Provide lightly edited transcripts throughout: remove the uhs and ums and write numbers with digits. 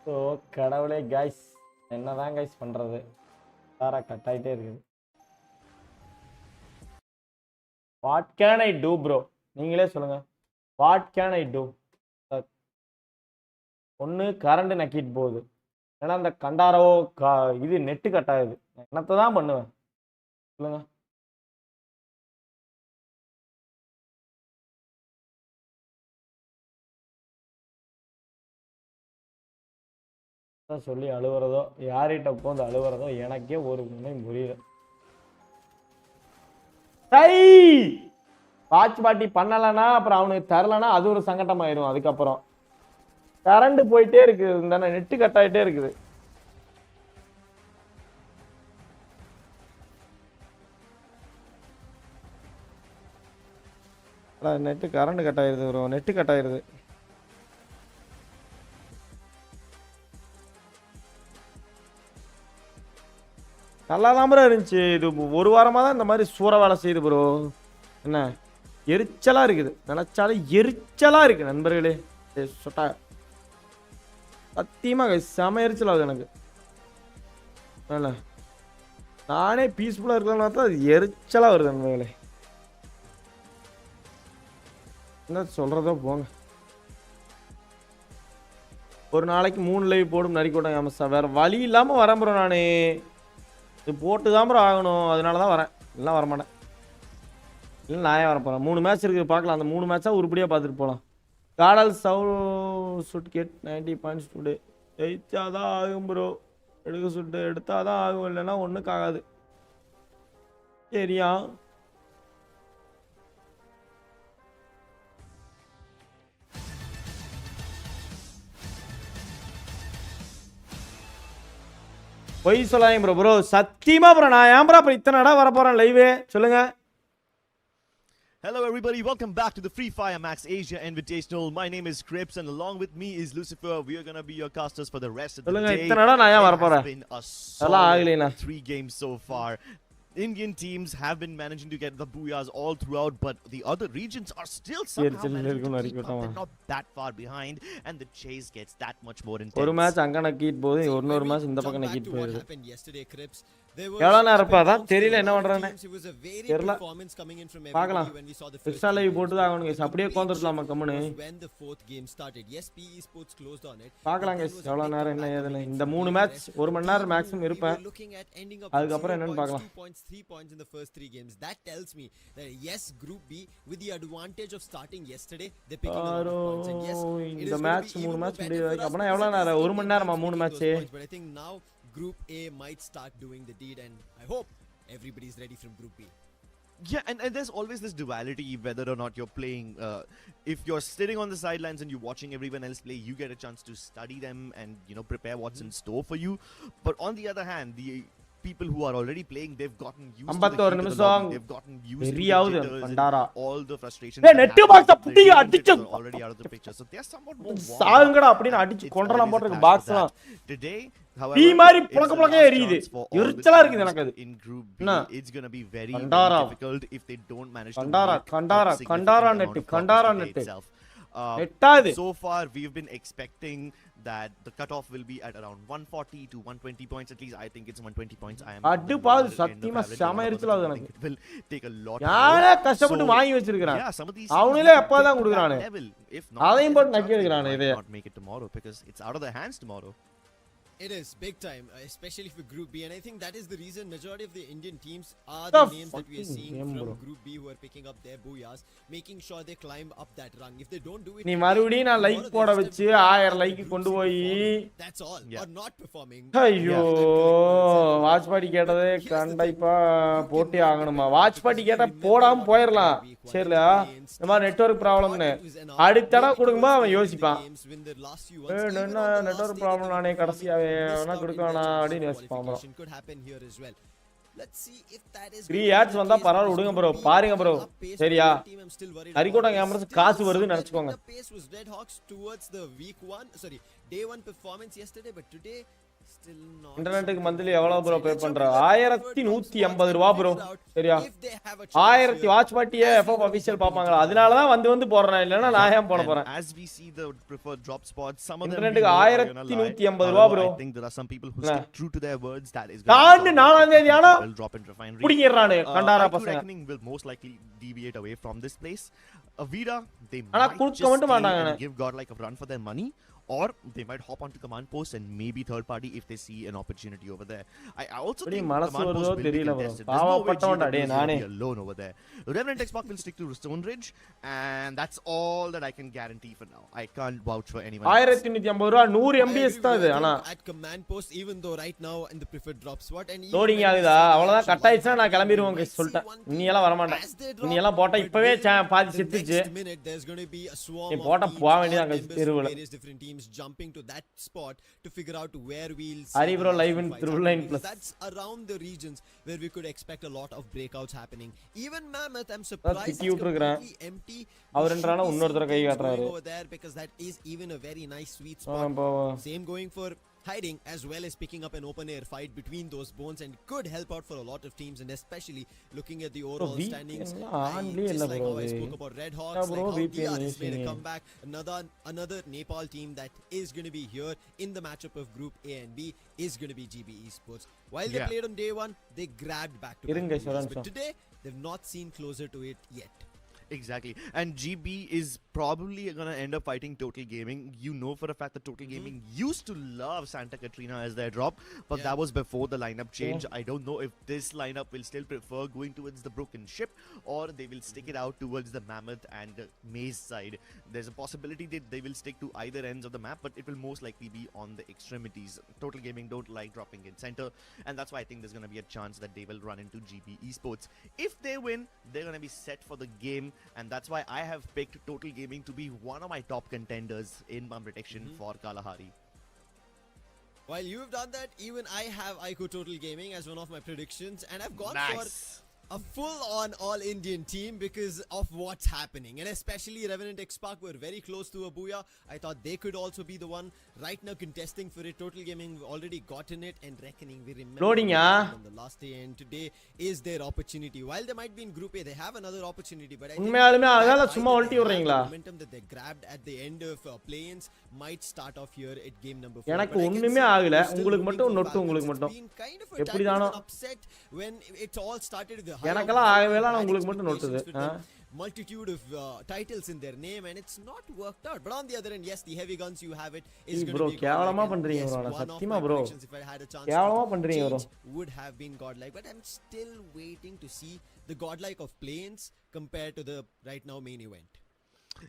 So கடவுளே guys, என்னதான் guys பண்றது? சாரா கட் ஆகிட்டே இருக்குது. What can I do bro? நீங்களே சொல்லுங்க. What can I do? ஒன்று கரண்ட் நக்கிட்டு போகுது, ஏன்னா அந்த கண்டாரவோ இது நெட்டு கட் ஆகுது. என்னத்தை தான் பண்ணுவேன் சொல்லுங்க. சொல்லி அழுவுறதோ, யார்கிட்ட உட்காந்து அழுவுறதோ எனக்கே ஒரு உண்மை புரியல. வாட்ச் பாட்டி பண்ணலன்னா அப்புறம் அவனுக்கு தரலன்னா அது ஒரு சங்கடம் ஆயிரும். அதுக்கப்புறம் கரண்ட் போயிட்டே இருக்குது, இந்த நெட்டு கட் ஆகிட்டே இருக்குது. நெட்டு கரண்ட் கட் ஆயிருது ப்ரோ, நெட்டு கட் ஆயிருது. நல்லா தான் ப்ரோ இருந்துச்சு. இது ஒரு வாரமாக தான் இந்த மாதிரி சூற வேலை செய்யுது ப்ரோ. என்ன எரிச்சலாக இருக்குது, நினச்சாலும் எரிச்சலாக இருக்குது நண்பர்களே. சொட்டா சத்தியமாக செம எரிச்சல் ஆகுது எனக்கு. இல்லை நானே பீஸ்ஃபுல்லாக இருக்கலாம்னு பார்த்தா அது எரிச்சலாக வருது நண்பர்களே. என்ன சொல்கிறதோ போங்க. ஒரு நாளைக்கு 3 லைவ் போடும் நரிக்கோட்டம் கேமர்ஸ். வேறு வழி இல்லாமல் வரேன் ப்ரோ. நான் இது போட்டு தான் ப்ரோ ஆகணும், அதனால தான் வரேன், இல்லைனா வரமாட்டேன். இல்லை நான் ஏன் வர போகிறேன்? 3 மேட்ச் இருக்குது, பார்க்கலாம். அந்த 3 மேட்சாக உருப்படியாக பார்த்துட்டு போகலாம். காடல் சுட் கெட் 90 பாயிண்ட்ஸ் டுடே. ஜெயிச்சாதான் ஆகும் ப்ரோ. எடுக்க சுட்டு எடுத்தாதான் ஆகும், இல்லைன்னா ஒன்றுக்கு ஆகாது. சரியா? பொய் சொல்லாங்க ப்ரோ. ப்ரோ சத்தியமா ப்ரோ, நான் ஏன் ப்ரோ அப்புறம் இத்தனை இடம் வர போறேன் லைவே? சொல்லுங்க. Hello everybody, welcome back to the Free Fire Max Asia Invitational. My name is Crips and along with me is Lucifer. We are going to be your casters for the rest of the day. இத்தனை இடம் நான் ஏன் வர போறேன்? அதெல்லாம் ஆகலைனா 3 games so far. Indian teams have been managing to get the booyahs all throughout, but the other regions are still somehow managing to keep up. They're not that far behind, and the chase gets that much more intense. ஒரு match அங்க நக்கிட் போகுது, இன்னொரு match இந்த பக்கம் நக்கிட் போகுது. எவ்வளோ நேரம் இருப்பாதான் தெரியல, என்ன பண்றானே தெரியல. பார்க்கலாம், எக்ஸ்ட்ரா லைவ் போட்டு தான் ஆகணும் கைஸ். அப்படியே உட்காந்துருக்கலாமா கம்முன்னு? பார்க்கலாம் கைஸ் எவ்வளோ நேரம் என்ன ஏதுன்னு. இந்த 3 மேட்ச் 1 மணி நேரம் மேக்ஸிமம் இருப்பேன். அதுக்கப்புறம் என்னன்னு பார்க்கலாம். 3 points in the first 3 games. That tells me that yes, Group B with the advantage of starting yesterday, they picking a lot of points. And yes, இந்த மேட்ச் 3 மேட்ச் முடியுது. அப்பனா எவ்வளவு நேரம்? 1 மணி நேரமா 3 match? But I think now Group A might start doing the deed, and I hope everybody's ready from Group B. Yeah, and there's always this duality whether or not you're playing. If you're sitting on the sidelines and you're watching everyone else play, you get a chance to study them and, you know, prepare what's in store for you. But on the other hand, the people who are already playing, they've gotten used to the lobby, they've gotten used to the jitters and all the frustrations. Net box புடி அடிச்சு already out of the picture, so they're somewhat more சாங்கடா அப்படினு அடிச்சு கொன்றலாம் போற பாக்ஸ்லாம். today ஈ மாதிரி புளக்க புளக்க எரியுது, எரிச்சலா இருக்குது எனக்கு அது. in Group B it's going to be very difficult if they don't manage to கண்டாரா net so far we've been expecting that the cutoff will be at around 140 to 120 points. At least I think it's 120 points. I am அடி பாது சத்தியமா செம எரிச்சலாகுது எனக்கு. It will take a lot. யாரே கஷ்டப்பட்டு வாங்கி வச்சிருக்கான், அவங்களே எப்பதான் குடுக்குறானே, அதையும் போட்டு நக்கி எடுக்கறானே. இதை not make it tomorrow because it's out of their hands tomorrow. It is big time, especially for Group B, and I think that is the reason majority of the Indian teams are the names that we are seeing from Group B who are picking up their booyahs, making sure they climb up that rung. If they don't do it, நீ மறுபடியும் நான் like போட வச்சு 1000 like கொண்டு போய் that's all or not performing. ஐயோ watch party கேட்டதே கண்டிப்பா போட்டே ஆகணுமா? வாட்ச் பார்ட்டி கேட்டா போடாம போயிடலாம். சரியா? இந்த மாதிரி நெட்வொர்க் ப்ராப்ளம்னு அடுத்தடா கொடுக்கும்போது அவன் யோசிப்பான், என்ன நெட்வொர்க் ப்ராப்ளம் நானே கடைசியாவே கொடுக்கணும் அப்படின்னு யோசிப்பான். ஃப்ரீ ஆட்ஸ் வந்தா பரவாயில்ல விடுங்க ப்ரோ, பாருங்க ப்ரோ. சரியா? நரிக்கோட்டம் கேமர்ஸ் காசு வருதுன்னு நினைச்சுக்கோங்க. Day 1 performance yesterday, but today Still not இன்டர்நெட்டுக்கு something monthly I எவ்வளவு can bro say. Pay Let's பண்ற? jump into the preferred 1150 top ரூபா spot bro. and figure out சரியா? if they have a chance 1000 here. Watch பார்ட்டியே As we FF will be official jumping பாப்பாங்களா? into அதனால தான் வந்து போறேன், இல்லனா நான் ஏன் போட And போறேன்? as we see the preferred drop spots, some of them we இன்டர்நெட்டுக்கு know are gonna lie. 1150 ரூபா However, bro. I think there are some people who என்ன? stick true to their words. That is நான் going to 4ஆம் தேதி ஆனா will drop in refinery. புடிங்கறானே Kandara IQ பசங்க. reckoning will most likely deviate away from this place. Avida, they ஆனா might குடுக்க just மட்டும் stay மாட்டாங்க. and give God like a run for their money. Or they might hop onto command post and maybe third party if they see an opportunity over there. I also இப்படி think மனசு command post வருதோ will be தெரியல bro. contested. There's no way பாவப்பட்டவன்டா GW டேய் is going நானே. to be alone over there. Revenant Xbox will stick to Stone Ridge, and that's all that I can guarantee for now. I can't vouch for anyone else. 1350 ரூபா 100 I agree MBS with தான் you. இது. I ஆனா think at command post, even though right now in the preferred drop spot and even loading when we ஆகுதா? see the அவ்வளவுதான் action cut ஆயிடுச்சுனா நான் happening, கிளம்பிடுவேன் we might சொல்லிட்டேன். see one நீ team எல்லாம் வர மாட்டேன். as they நீ drop, எல்லாம் போட்டா but இப்பவே within பாதி the செத்துச்சு. next minute, there's going to be a swarm நீ of போட்டா teams போக or வேண்டியதான் members from தெருவுல. various different teams jumping to that spot to figure out where we'll see Hari the bro last live few in fights through happening, line because plus. that's around the regions where we could expect a lot of breakouts happening. Even Mammoth, I'm surprised திட்டி it's விட்டுருக்கிறேன். completely empty. அவர் We should என்றாலும் be இன்னொருத்தர seeing கை teams காட்டுறாரு. going over there because that is even a very nice sweet spot. Same going for hiding as well as picking up an open air fight between those bones, and could help out for a lot of teams, and especially looking at the overall VPN standings. ஆன்லயே Just இல்ல like bro how I இது. spoke about Red Hawks, Yeah, like bro, how VPN DR has made a using it. comeback, another Nepal team that is going to be here in the matchup of Group A and B is going to be GB Esports. While they Yeah. played on day one, they grabbed back to இருங்க back sir wins, but today they've not seen closer to it yet. Exactly. And GB is probably going to end up fighting Total Gaming. You know for a fact that Total Gaming used to love Santa Katrina as their drop, but Yeah. that was before the lineup change. I don't know if this lineup will still prefer going towards the Broken Ship, or they will stick it out towards the Mammoth and Maze side. There's a possibility that they will stick to either ends of the map, but it will most likely be on the extremities. Total Gaming don't like dropping in center, and that's why I think there's going to be a chance that they will run into GB Esports. If they win, they're going to be set for the game, and that's why I have picked Total Gaming to be one of my top contenders in my prediction for Kalahari. While you've done that, even I have Aiko Total Gaming as one of my predictions, and I've gone for Nice. a full-on all-Indian team because of what's happening, and especially Revenant X-Park were very close to a booyah. I thought they could also be the one right now contesting for it. Total Gaming already gotten it, and Reckoning, we remember Loading, what yeah. happened on the last day, and today is their opportunity. While they might be in Group A, they have another opportunity, but I think உண்மையாலுமே that அதனால fight சும்மா that ஒல்ட்டி they have, விடுறீங்களா? the momentum that they grabbed at the end of play-ins might start off here at game number 4. எனக்கு But I can ஒண்ணுமே say ஆகல. we're still உங்களுக்கு rooting மட்டும் for நொட்டு Falcons. உங்களுக்கு It's மட்டும். been kind of a tad எப்படி bit of தானோ? an upset when it all started with the high எனக்கெல்லாம் of ஆகவே இல்ல, ஆனா had உங்களுக்கு மட்டும் expectations நொட்டுது. for them. Multitude of titles in their name, and it's not worked out. But on the other end, yes, the heavy guns you have it is ஏய் going bro to be கேவலமா godlike. And பண்றீங்க yes, bro. நான் one of சத்தியமா my bro. predictions, if I had a chance கேவலமா to பண்றீங்க bro. change, would have been godlike. But I'm still waiting to see the godlike of planes compared to the right now main event.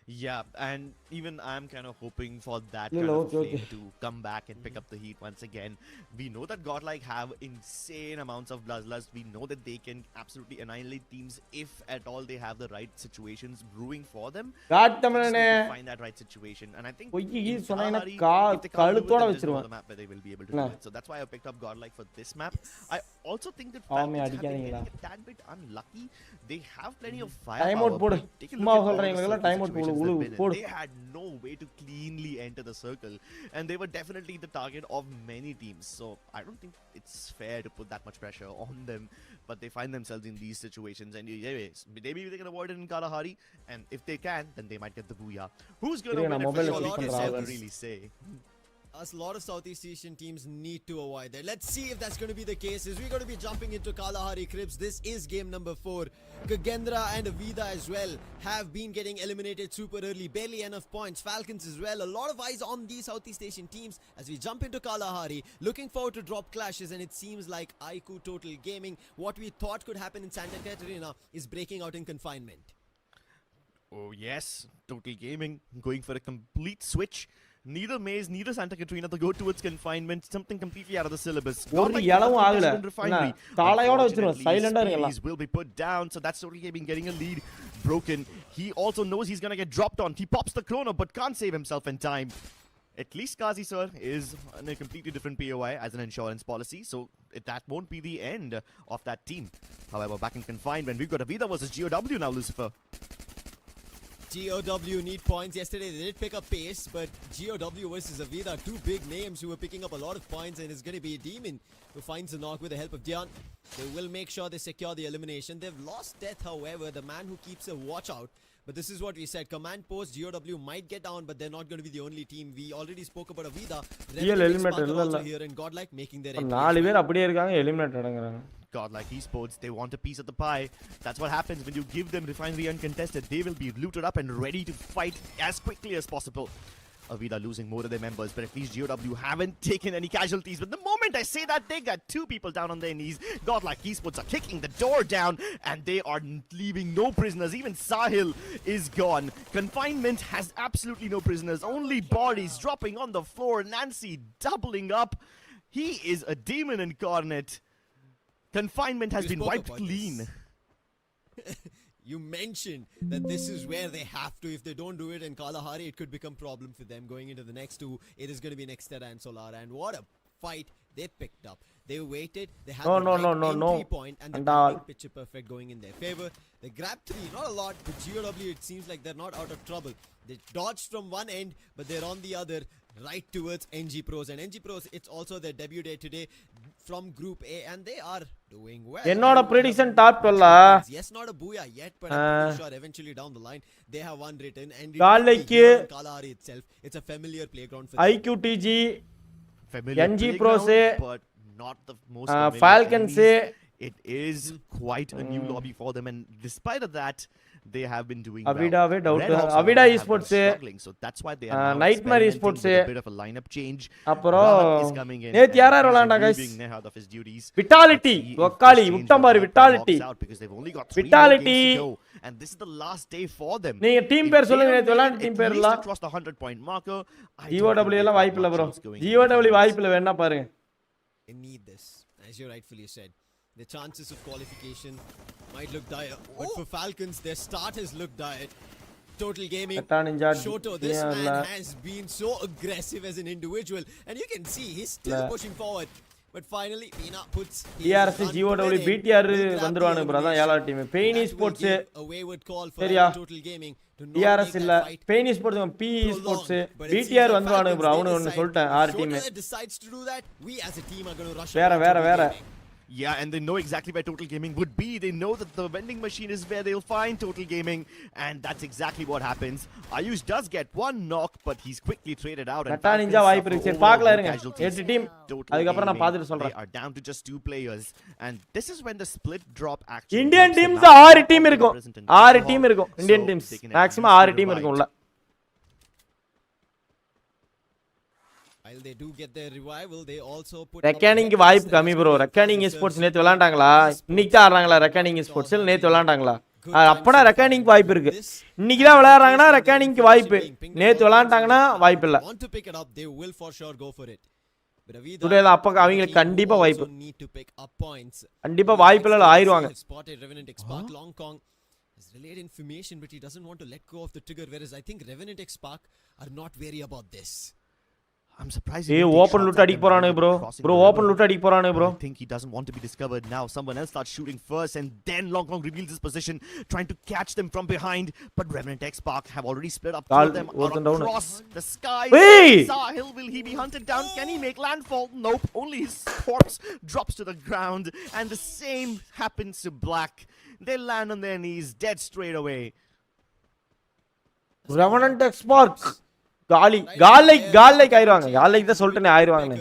Yeah, and even I'm kind of hoping for that No, kind no, of okay, flame okay. to come back and pick up the heat once again. We know that Godlike have insane amounts of bloodlust. We know that they can absolutely annihilate teams if at all they have the right situations brewing for them. காட் They just தமிழனே need to find that right situation, and I think பொய்யி in சொன்னீங்கன்னா Kalahari, if they can't do it, கழுத்தோட then there's no வச்சிருவேன். other map where they will be able to Nah. do it. So that's why I picked up Godlike for this map. I also think that ஆமே Falcons have been அடிக்காதீங்களா? getting a tad bit unlucky. They have plenty of time out firepower. போடு. but take a சும்மா look at all the சொல்றீங்களா? circle time out situations உழு they've been in. போடு. They had no way to cleanly enter the circle, and they were definitely the target of many teams. So I don't think it's fair to put that much pressure on them, but they find themselves in these situations, and anyways, maybe they can avoid it in Kalahari, and if they can, then they might get the booyah. Who's gonna Irunga, win நான் it for mobile sure? switch We can பண்றேன். never really say. A lot of Southeast Asian teams need to avoid that. Let's see if that's going to be the case. As we're going to be jumping into Kalahari Cribs, this is game number 4. Kagendra and Avida as well have been getting eliminated super early. Barely enough points. Falcons as well. A lot of eyes on these Southeast Asian teams as we jump into Kalahari. Looking forward to drop clashes, and it seems like Aiku Total Gaming, what we thought could happen in Santa Catarina, is breaking out in confinement. Oh yes, Total Gaming going for a complete switch. Neither Maze, neither Santa Katrina to go towards confinement. Something completely out of the syllabus. ஒரு இளவும் ஆகல. என்ன, தாளையோட வச்சிருவேன். சைலண்டா இருக்கலாம். Unfortunately, will be put down, so that's Total Gaming getting a lead. Broken. He also knows he's gonna get dropped on. He pops the chrono, but can't save himself in time. At least Kazi sir is on a completely different POI as an insurance policy, so that won't be the end of that team. However, back in confined when we've got Avida versus GOW now, Lucifer. GOW need points. Yesterday they did pick up pace, but GOW versus Avida, two big names who were picking up a lot of points, and it's going to be a demon who finds the knock with the help of Dion. They will make sure they secure the elimination. They've lost Death, however, the man who keeps a watch out. But this is what we said. Command post, GOW might get down, but they're not going to be the only team. We already spoke about Avida. eliminated also here and Godlike making their entry. 4 பேர் அப்படியே இருக்காங்க eliminated ஆங்கறாங்க. Godlike esports, they want a piece of the pie. That's what happens when you give them Refinery uncontested. They will be looted up and ready to fight as quickly as possible. Avida losing more of their members, but at least GOW haven't taken any casualties. But the moment I say that, they got 2 people down on their knees. Godlike esports are kicking the door down, and they are leaving no prisoners. Even Sahil is gone. Confinement has absolutely no prisoners. Only bodies dropping on the floor. Nancy doubling up. He is a demon incarnate. Confinement has been wiped clean. You mentioned that this is where they have to. If they don't do it in Kalahari, it could become problem for them going into the next 2. It is going to be Nextera and Solar, and what a fight they picked up. They waited. They had entry point, and the picture perfect going in their favor. They grabbed 3, not a lot, but GOW it seems like they're not out of trouble. They dodged from one end, but they're on the other, right towards NG Pros. And NG Pros, it's also their debut day today from Group A, and they are doing well. என்னோட prediction top 12 Yes, not a booyah yet, but I'm pretty sure eventually down the line they have one written. And Kalahari itself, it's a familiar playground for IQTG, familiar NG playground, Pros, but not the most familiar Falcons. enemies. It is quite a new lobby for them, and despite of that, they have been doing Avida well. doubt. Red Hawks Avida have been esports, struggling, so that's why they are now Nightmare experimenting esports, with a bit of a lineup change. அப்புறம் Rahat is coming in நேத்து யாரா and he's விளையாண்டா guys? relieving Nehad of his duties. Vitality, Let's see if ஒக்காளி this change விட்டான் will பாரு help the Vitality. Hawks out because they've only got 3 more Vitality. games to go, and this is the last day for them. நீங்க team If பேர் they சொல்லுங்க don't நேத்து விளையாண்ட make team it பேர் at least எல்லாம் across the 100-point marker, I don't GOW think எல்லாம் they've வாய்ப்பு இல்ல got bro. much chance going into the GOW finals. வாய்ப்பு இல்ல வேணா பாருங்க. They need this, as you rightfully said. The chances of qualification might look dire, but for Falcons, their start has looked dire. Total Gaming, Atta Ninja, Shoto, this yeah, man has been so aggressive as an individual, and you can see he's still pushing forward. But finally, Pina puts DRS GOW BTR வந்துருவானுங்க bro. அதான் ஏழாவது team. Pain sports a wayward call for சரியா? Total Gaming to not DRS make இல்ல that fight pain sports PE sports prolonged. But it seems BTR like வந்துருவானுங்க bro. Falcons, அவனு they ஒன்னு decide, சொல்லிட்டேன் 6 team. Shoto decides to do that, we as a team are going to rush வேற over வேற Total வேற Gaming. Yeah, and they know exactly where Total Gaming would be. They know that the vending machine is where they'll find Total Gaming, and that's exactly what happens. Ayush does get 1 knock, but he's quickly traded out. Atta Ninja வாய்ப்பு இருக்கு. சரி பார்க்கலாம் இருங்க. 8 team. அதுக்கு அப்புறம் நான் பாத்துட்டு They சொல்றேன். are down to just 2 players, and this is when the split drop actually Indian works. Teams The 6 now team இருக்கும். representant 6 டீம் இருக்கும். Indian so teams they can at maximum least 6 team revive. இருக்கும் உள்ள. While they do get their revival, they also put ரெக்கானிங்க்கு வாய்ப்பு கம்மி bro. ரெக்கானிங் sports நேத்து விளையாண்டாங்களா? இன்னைக்கு தான் ஆடுறாங்களா ரெக்கானிங் sports? இல்ல நேத்து விளையாண்டாங்களா? அப்பனா ரெக்கானிங்க்கு வாய்ப்பு இருக்கு. இன்னைக்கு தான் விளையாடுறாங்கன்னா ரெக்கானிங்க்கு வாய்ப்பு. நேத்து விளையாண்டாங்கன்னா வாய்ப்பு இல்ல. want to pick it up, they will for sure go for it. But Avida, today தான் அப்ப அவங்களுக்கு கண்டிப்பா வாய்ப்பு. need to pick up points. கண்டிப்பா வாய்ப்பு இல்ல ஆயிருவாங்க. Spotted Revenant X-Spark Long Kong has relayed information, but he doesn't want to let go of the trigger, whereas I think Revenant X-Spark are not wary about this. I'm surprised. ஏய் open loot அடிக்க போறானே bro. Bro open loot அடிக்க போறானே bro. I think he doesn't want to be discovered now. Someone else starts shooting first, and then Long reveals his position, trying to catch them from behind. But Revenant X-Spark have already split up. Two of them are across the sky. Sahil, will he be hunted down? Can he make landfall? Nope. Only his corpse drops to the ground, and the same happens to Black. They land on their knees, dead straight away. Revenant X-Spark காலி ஆயிருவாங்க. காலைக்கு தான் சொல்லிட்டேனே ஆயிருவாங்க.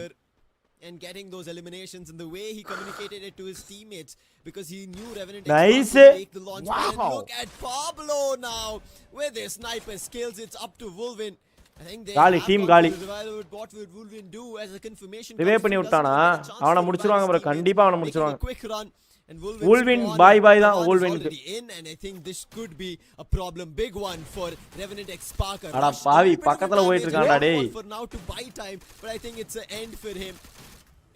And getting those eliminations and the way he communicated it to his teammates, because he knew Revenant Nice. would take the launch. Wow. And look at Pablo now with their sniper skills. It's up to Wolvin. I think they Gali, have team gone Gali. to the revival. What will Wolvin do as a confirmation? ரிவே பண்ணி விட்டானா? அவனை முடிச்சிருவாங்க bro. கண்டிப்பா அவனை முடிச்சிருவாங்க. Quick run. And Wolvin bye தான் Wolvin க்கு. in, and I think this could be a problem, big one for Revenant X-Spark. அட பாவி பக்கத்துல போயிட்டு இருக்கான்டா டேய். For now to buy time, but I think it's an end for him.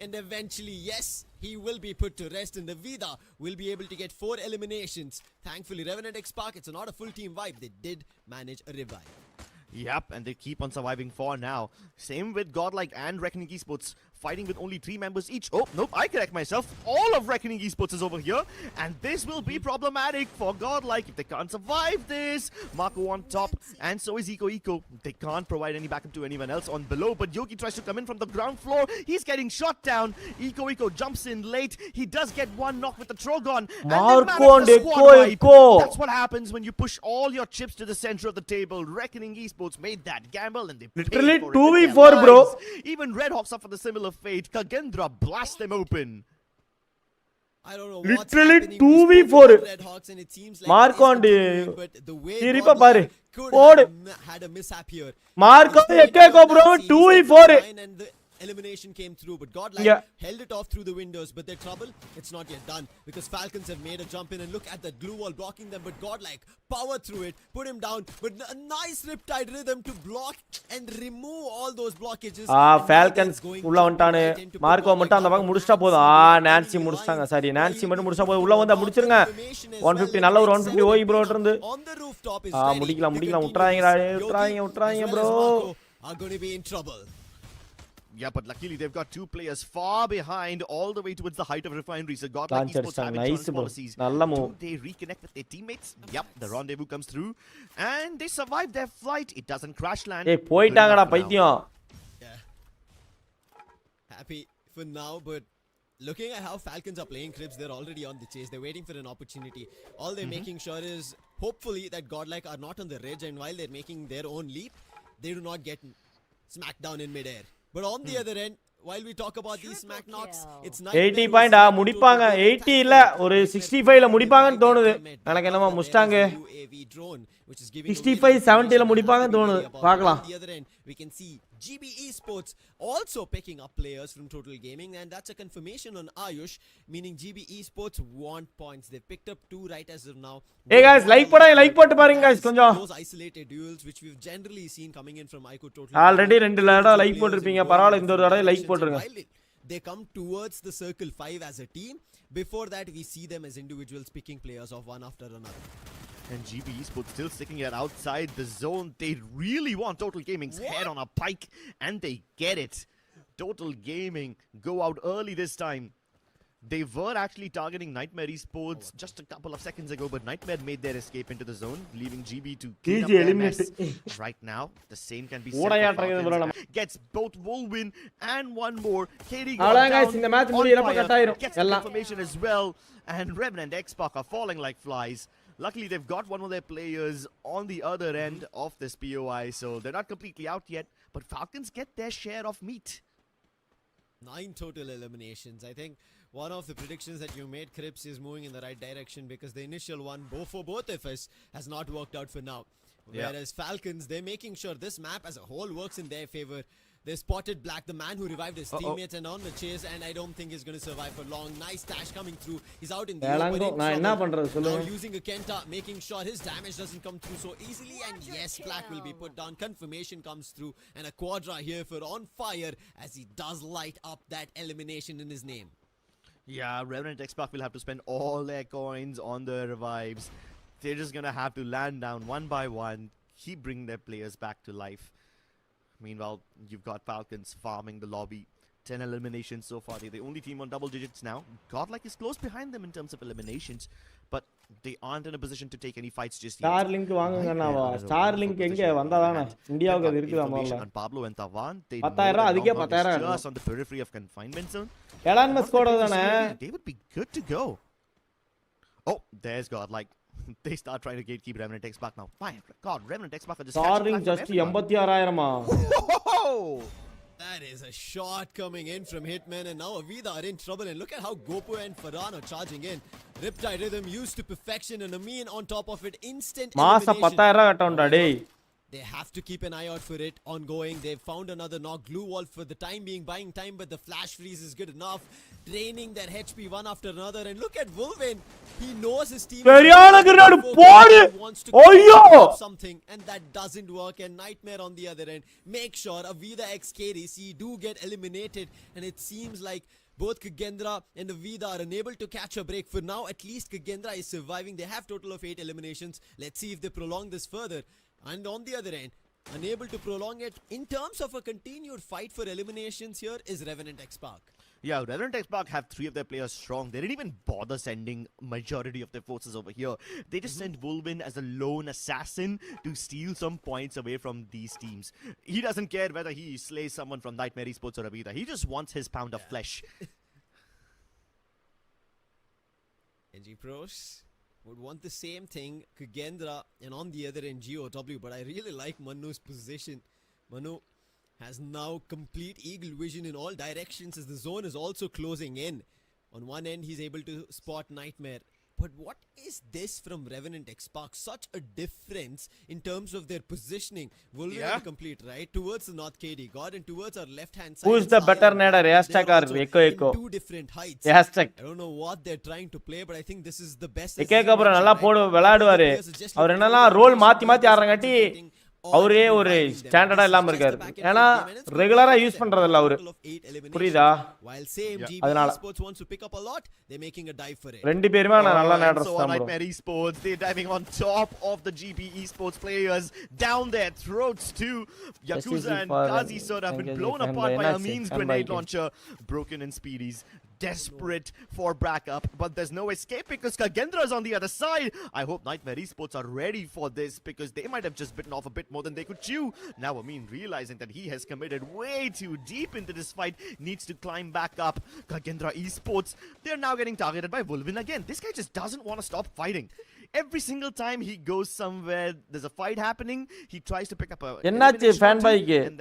And eventually, yes, he will be put to rest, and the Vida will be able to get 4 eliminations. Thankfully, Revenant X-Spark, it's not a full team wipe. They did manage a revive. Yep, and they keep on surviving for now. Same with Godlike and Reckoning Esports, fighting with only 3 members each. Oh, nope, I correct myself. All of Reckoning Esports is over here, and this will be problematic for Godlike if they can't survive this. Marco on top, and so is Eco. They can't provide any backup to anyone else on below, but Yogi tries to come in from the ground floor. He's getting shot down. Eco jumps in late. He does get one knock with the Trogon. Marco and Eco. That's what happens when you push all your chips to the center of the table. Reckoning Esports made that gamble, and they literally paid for it with 2v4, their bro. lives. Even Red Hawks suffer the similar fate. Kagendra blast them open. I don't know Literally what's happening. 2v4. We spoke about Red Hawks and it seems like Marco it is and continuing, but the way Siripa Godlike பாரு. could போடு. have had a mishap here. Marco He's playing Eco for bro that series, 2v4. and the elimination came through, but Godlike Yeah. held it off through the windows. But their trouble, it's not yet done because Falcons have made a jump in and look at that glue wall blocking them. But Godlike power through it, put him down, but a nice riptide rhythm to block and remove all those blockages. And now falcons that's going உள்ள வந்துட்டானு. right into Marco Godlike மட்டும் அந்த பக்கம் down. முடிச்சிட்டா போதும். Nancy முடிச்சிட்டாங்க. Sorry, Nancy மட்டும் முடிச்சா போதும். உள்ள வந்தா முடிச்சிருங்க. 150 நல்ல ஒரு 150 ஓய் ப்ரோ இருந்து. On the rooftop is முடிக்கலாம் ready to விட்டுறாங்கடா. continue this. விட்டுறாங்க Yogi bro. as well as Marco are going to be in trouble. Yeah, but luckily they've got 2 players far behind, all the way towards the height of Refinery. So Godlike Launcher Esports sang, have nice insurance bro. policies. Nalla move. Do they reconnect with their teammates? Yep, the rendezvous comes through, and they survive their flight. It doesn't crash land. ஏய் போயிட்டாங்கடா பைத்தியம். Yeah. Happy for now, but looking at how Falcons are playing Cribs, they're already on the chase. They're waiting for an opportunity. All they're making sure is, hopefully, that Godlike are not on the ridge, and while they're making their own leap, they do not get smacked down in midair. But on the other end, while we talk about these smack knocks, it's 80 point முடிப்பாங்க. 80 இல்ல ஒரு 65 ல முடிப்பாங்கன்னு தோணுது. எனக்கு என்னமோ Mustang 65 70 ல முடிப்பாங்கன்னு தோணுது. பார்க்கலாம். On the other end, we can see GB Esports also picking up players from Total Gaming, and that's a confirmation on Ayush, meaning GB Esports want points. They've picked up 2 right as of now. Hey guys, like போட்டு பாருங்க guys கொஞ்சம். Those isolated duels which we've generally seen coming in from Ico Total. Already 2 தடவை like போட்டுருப்பீங்க. பரவாயில்லை இந்த ஒரு தடவை like போட்டுருங்க. They come towards the circle 5 as a team. Before that, we see them as individuals picking players off one after another. And GB Esports still sticking it outside the zone. They really want Total Gaming's head on a pike, and they get it. Total Gaming go out early this time. They were actually targeting Nightmare Esports just a couple of seconds ago, but Nightmare made their escape into the zone, leaving GB to clean up their mess. Right now, the same can be said for Falcons. Gets both Wolwin and one more. KD got down இந்த match on முடியறப்ப fire. Cut ஆயிரும். Gets the information as well, and Revenant X-Pac are falling like flies. Luckily, they've got one of their players on the other end of this POI, so they're not completely out yet, but Falcons get their share of meat. 9 total eliminations. I think one of the predictions that you made, Crips, is moving in the right direction because the initial one, for both of us, has not worked out for now. Yeah. Whereas Falcons, they're making sure this map as a whole works in their favor. They spotted Black, the man who revived his teammates, and on the chase, and I don't think he's going to survive for long. Nice dash coming through. He's out in the open. நான் என்ன பண்றது Now சொல்லுங்க. using a Kenta, making sure his damage doesn't come through so easily, and yes, Black will be put down. Confirmation comes through, and a Quadra here for on fire as he does light up that elimination in his name. Yeah, Revenant X-Pac will have to spend all their coins on the revives. They're just gonna have to land down one by one, keep bringing their players back to life. Meanwhile, you've got Falcons farming the lobby. 10 eliminations so far. They're the only team on double digits now. Godlike is close behind them in terms of eliminations, but they aren't in a position to take any fights just yet. Starlink வாங்குங்கன்னாவா? Starlink எங்க வந்தாதானே இந்தியாவுக்கு அது இருக்குதா முதல்ல. On Pablo and Tavan, they 10,000 அதுக்கே 10,000 just on the periphery of confinement zone. Elon Musk ஓட தானே. They would be good to go. Oh, there's Godlike. They start trying to gatekeep Revenant X-Pac now. My God, Revenant X-Pac are just Starlink just 86,000மா. That is a shot coming in from Hitman, and now Avida are in trouble. And look at how Gopu and Farhan are charging in. Riptide rhythm used to perfection, and Amin on top of it, instant மாசம் 10,000 கட்டவுண்டா டேய். They have to keep an eye out for it ongoing. They've found another knock. Glue wall for the time being, buying time, but the flash freeze is good enough. Draining their HP one after another. And look at Wolvin. He knows his team சரியான great போடு. ஐயோ something, and that doesn't work. And Nightmare on the other end. Make sure Avida x KDC do get eliminated. And it seems like both Kagendra and Avida are unable to catch a break. For now, at least Kagendra is surviving. They have total of 8 eliminations. Let's see if they prolong this further. And on the other end, unable to prolong it. In terms of a continued fight for eliminations here is Revenant X-Park. Yeah, Revenant X-Park have 3 of their players strong. They didn't even bother sending majority of their forces over here. They just sent Wolvin as a lone assassin to steal some points away from these teams. He doesn't care whether he slays someone from Nightmare Esports or Avita. He just wants his pound of flesh. NG Pros would want the same thing, Kagendra, and on the other end GOW, but I really like Manu's position. Manu has now complete eagle vision in all directions as the zone is also closing in. On one end he's able to spot Nightmare, but what is this from Revenant X-Park? Such a difference in terms of their positioning. Wolverine complete right towards the North KD God and towards our left hand side. Who is the better nader, hashtag or Echo? Two different heights. Hashtag. I don't know what they're trying to play, but I think this is the best. Echo அப்புறம் நல்லா போடு விளையாடுவாரு. அவர் என்னன்னா role மாத்தி மாத்தி ஆடுறங்காட்டி அவரே ஒரு ஸ்டாண்டர்டா இல்லாம இருக்காரு. ஏன்னா ரெகுலரா யூஸ் பண்றது இல்ல அவரு. புரியுதா? அதனால ரெண்டு பேருமே நல்லா நேட்ரஸ் தான் bro. Nightmare Esports, they're diving on top of the GB Esports players, down their throats too. Yakuza and Kazi Sir have been blown apart by Amin's grenade launcher. Broken in speedies. Desperate for backup, but there's no escape because Kagendra is on the other side. I hope Nightmare Esports are ready for this because they might have just bitten off a bit more than they could chew. Now Amin, realizing that he has committed way too deep into this fight, needs to climb back up. Kagendra Esports, they're now getting targeted by Wolvin again. This guy just doesn't want to stop fighting. Every single time he goes somewhere, there's a fight happening, he tries to pick up a and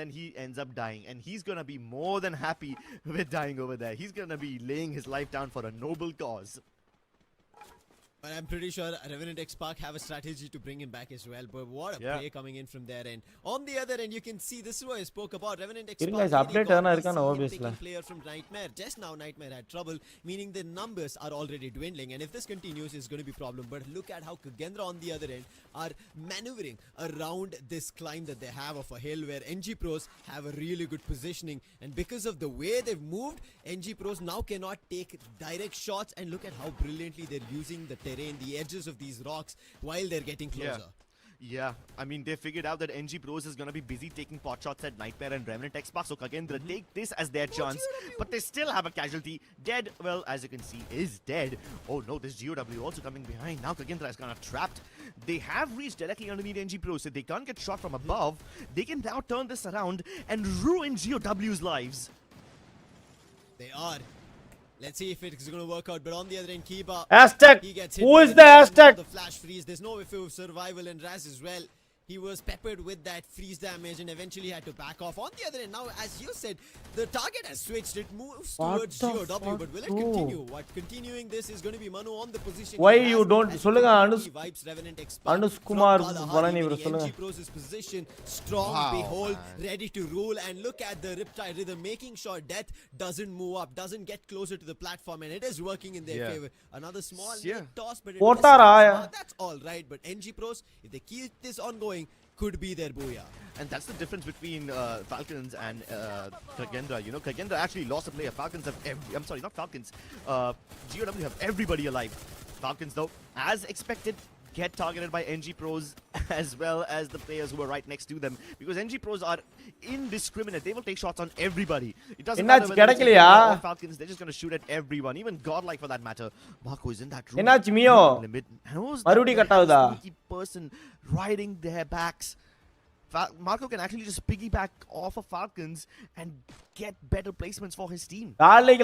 then he ends up dying. And he's gonna be more than happy with dying over there. He's gonna be laying his life down for a noble cause. But I'm pretty sure Revenant X-Park have a strategy to bring him back as well. But what a play coming in from their end. On the other end, you can see this is what I spoke about. Revenant X-Park taking player from Nightmare. Just now Nightmare had trouble, meaning the numbers are already dwindling. And if this continues, it's going to be a problem. But look at how Kagendra on the other end are maneuvering around this climb that they have of a hill where NG Pros have a really good positioning. And because of the way they've moved, NG Pros now cannot take direct shots. And look at how brilliantly they're using the terrain, the edges of these rocks while they're getting closer. Yeah, I mean, they figured out that NG Pros is going to be busy taking pot shots at Nightmare and Revenant X-Park, so Kagendra take this as their chance, but they still have a casualty. Dead, well, as you can see, is dead. Oh no, this GOW also coming behind. Now Kagendra is kind of trapped. They have reached directly underneath NG Pros, so they can't get shot from above. They can now turn this around and ruin GOW's lives. They are. Let's see if it's going to work out. But on the other end, Kiba, hashtag. he gets hit. Who is the hashtag? The flash freeze. There's no way for survival, and Raz as well. He was peppered with that freeze damage and eventually had to back off. On the other end, now, as you said, the target has switched. It moves towards GOW, but will it continue? Continuing this is going to be Manu on the position. Why you don't? Solunga vibes Revenant X-Park. Anus Kumar Balani bro solunga. NG Pros' position strong, behold, ready to rule, and look at the Riptide Rhythm making sure Death doesn't move up, doesn't get closer to the platform, and it is working in their favor. Another small toss, but that's all right. But NG Pros, if they keep this on going, could be their booyah. And that's the difference between Falcons and Kagendra. You know, Kagendra actually lost a player. Falcons have I'm sorry, not Falcons. GOW have everybody alive. Falcons, though, as expected, get targeted by NG Pros as well as the players who are right next to them, because NG Pros are indiscriminate. They will take shots on everybody. It doesn't matter whether it's or Falcons, they're just going to shoot at everyone, even Godlike for that matter. Marco is in that room. Limit. Who's that sneaky person riding their backs? Marco can actually just piggyback off of Falcons and get better placements for his team. On the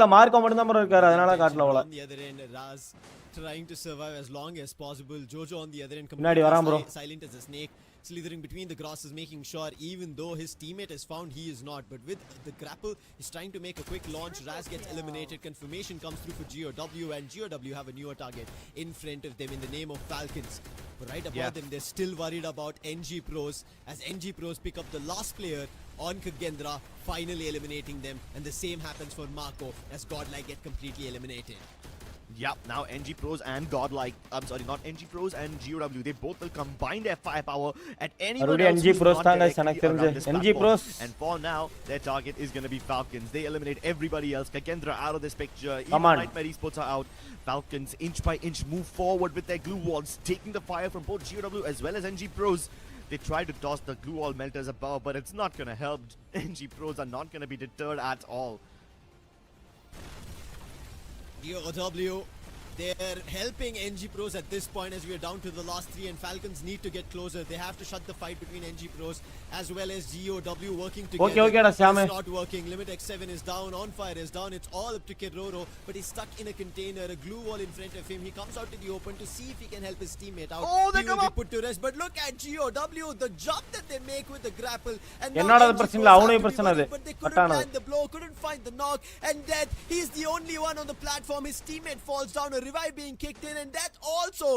other end, Raz trying to survive as long as possible. Jojo on the other end completely silent as a snake, slithering between the grasses, making sure even though his teammate is found, he is not. But with the grapple, he's trying to make a quick launch. Raz gets eliminated. Confirmation comes through for GOW, and GOW have a newer target in front of them in the name of Falcons. But right above them, they're still worried about NG Pros, as NG Pros pick up the last player on Kagendra, finally eliminating them. And the same happens for Marco, as Godlike get completely eliminated. Yep, now NG Pros and Godlike, I'm sorry, not NG Pros and GOW, they both will combine their firepower at anyone else who's not directly around this platform. And for now, their target is going to be Falcons. They eliminate everybody else. Kagendra out of this picture. Even Nightmare Esports are out. Falcons, inch by inch, move forward with their glue walls, taking the fire from both GOW as well as NG Pros. They try to toss the glue wall melters above, but it's not gonna help. NG Pros are not gonna be deterred at all. GOW, they're helping NG Pros at this point as we are down to the last 3 and Falcons need to get closer. They have to shut the fight between NG Pros as well as GOW working together. Okay, It's not working. Limit X7 is down. On Fire is down. It's all up to Keroro, but he's stuck in a container. A glue wall in front of him. He comes out to the open to see if he can help his teammate out. Oh, they he come will up. be put to rest. But look at GOW, the jump that they make with the grapple. And என்னடா NG பிரச்சனை Pros இல்ல, have அவனே to be பிரச்சனை அது. worried, but they couldn't கட்டானது. land the blow, couldn't find the knock, and Death, he's the only one on the platform. His teammate falls down. A revive being kicked in, and Death also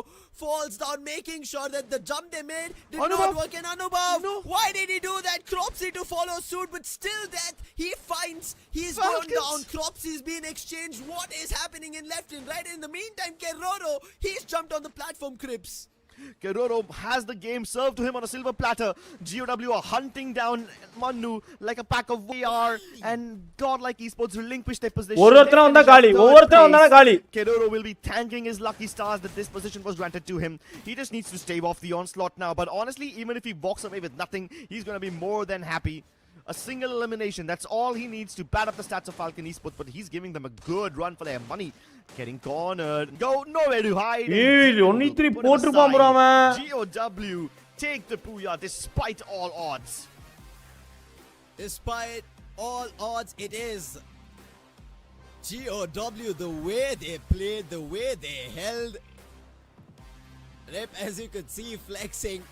falls down, making sure that the jump they made did not work. And Anubhav, why did he do that? Cropsy to follow suit, but still Death, he finds he's gone down. Cropsy's been exchanged. What is happening in left and right? In the meantime, Keroro, he's jumped on the platform, Crips. Keroro has the game served to him on a silver platter. GOW are hunting down Manu like a pack of VR, and godlike esports relinquish their position. ஒவ்வொருத்தரும் வந்தா காலி, ஒவ்வொருத்தரும் வந்தா காலி. Keroro will be thanking his lucky stars that this position was granted to him. He just needs to stave off the onslaught now, but honestly, even if he walks away with nothing, he's going to be more than happy. A single elimination, that's all he needs to pad up the stats of Falcon Esports, but he's giving them a good run for their money. Getting cornered, go nowhere to hide. ஏய் 1-3 போட்டுருப்பான் bro அவன். GOW take the Puya despite all odds. Despite all odds, it is GOW, the way they played, the way they held. Rep, as you could see, flexing.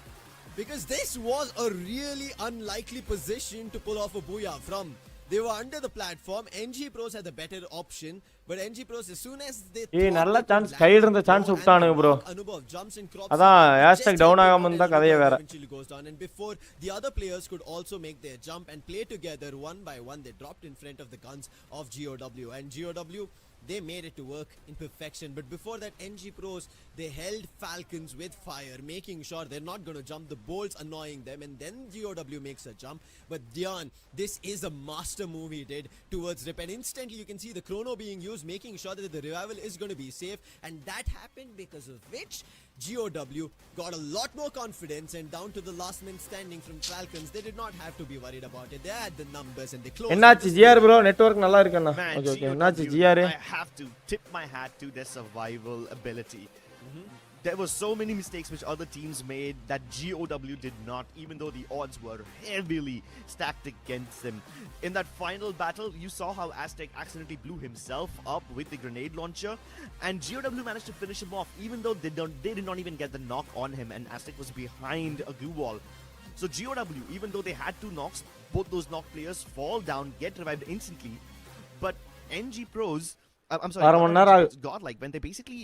Because this was a really unlikely position to pull off a booyah from. They were under the platform. NG Pros had the better option, but NG Pros, as soon as they நல்ல chance கையில இருந்த chance விட்டானுங்க bro. Anubhav jumps in crops. அதான் hashtag down ஆகாம இருந்தா கதையே வேற. Eventually goes down, and before the other players could also make their jump and play together one by one, they dropped in front of the guns of GOW, and GOW, they made it to work in perfection. But before that, NG Pros, they held Falcons with fire, making sure they're not going to jump, the bolts annoying them, and then GOW makes a jump. But Dion, this is a master move he did towards Rip, and instantly you can see the chrono being used, making sure that the revival is going to be safe, and that happened because of which GOW got a lot more confidence, and down to the last man standing from Falcons, they did not have to be worried about it. They had the numbers and they closed. என்னாச்சு GR bro, network நல்லா இருக்கேன்னா. Man, okay okay, GOW, என்னாச்சு GR? I have to tip my hat to their survival ability. There were so many mistakes which other teams made that GOW did not, even though the odds were heavily stacked against them. In that final battle, you saw how Aztec accidentally blew himself up with the grenade launcher, and GOW managed to finish him off, even though they did not even get the knock on him, and Aztec was behind a glue wall. So GOW, even though they had 2 knocks, both those knock players fall down, get revived instantly. But NG Pros, I'm sorry, godlike, when they basically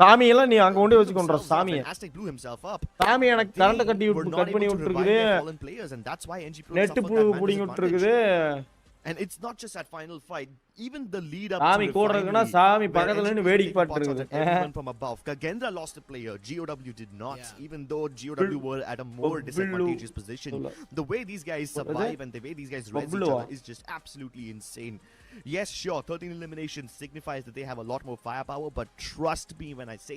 சாமி எல்லாம் நீ அங்க கொண்டு வச்சு கொண்ற சாமி. Aztec blew himself up. சாமி எனக்கு current cut பண்ணி விட்டுருக்குது. And that's why NG Pros net புடிங்கி விட்டுருக்குது. And it's not just that final fight, even the lead up சாமி to கோடுறதுனா சாமி பக்கத்துல நின்னு வேடிக்கை பார்த்துட்டு இருக்குது. Everyone from above. Kagendra lost a player, GOW did not, even though GOW were at a more disadvantageous position. The way these guys survive and the way these guys res each other is just absolutely insane. Yes, sure, 13 eliminations signifies that they have a lot more firepower, but trust me when I say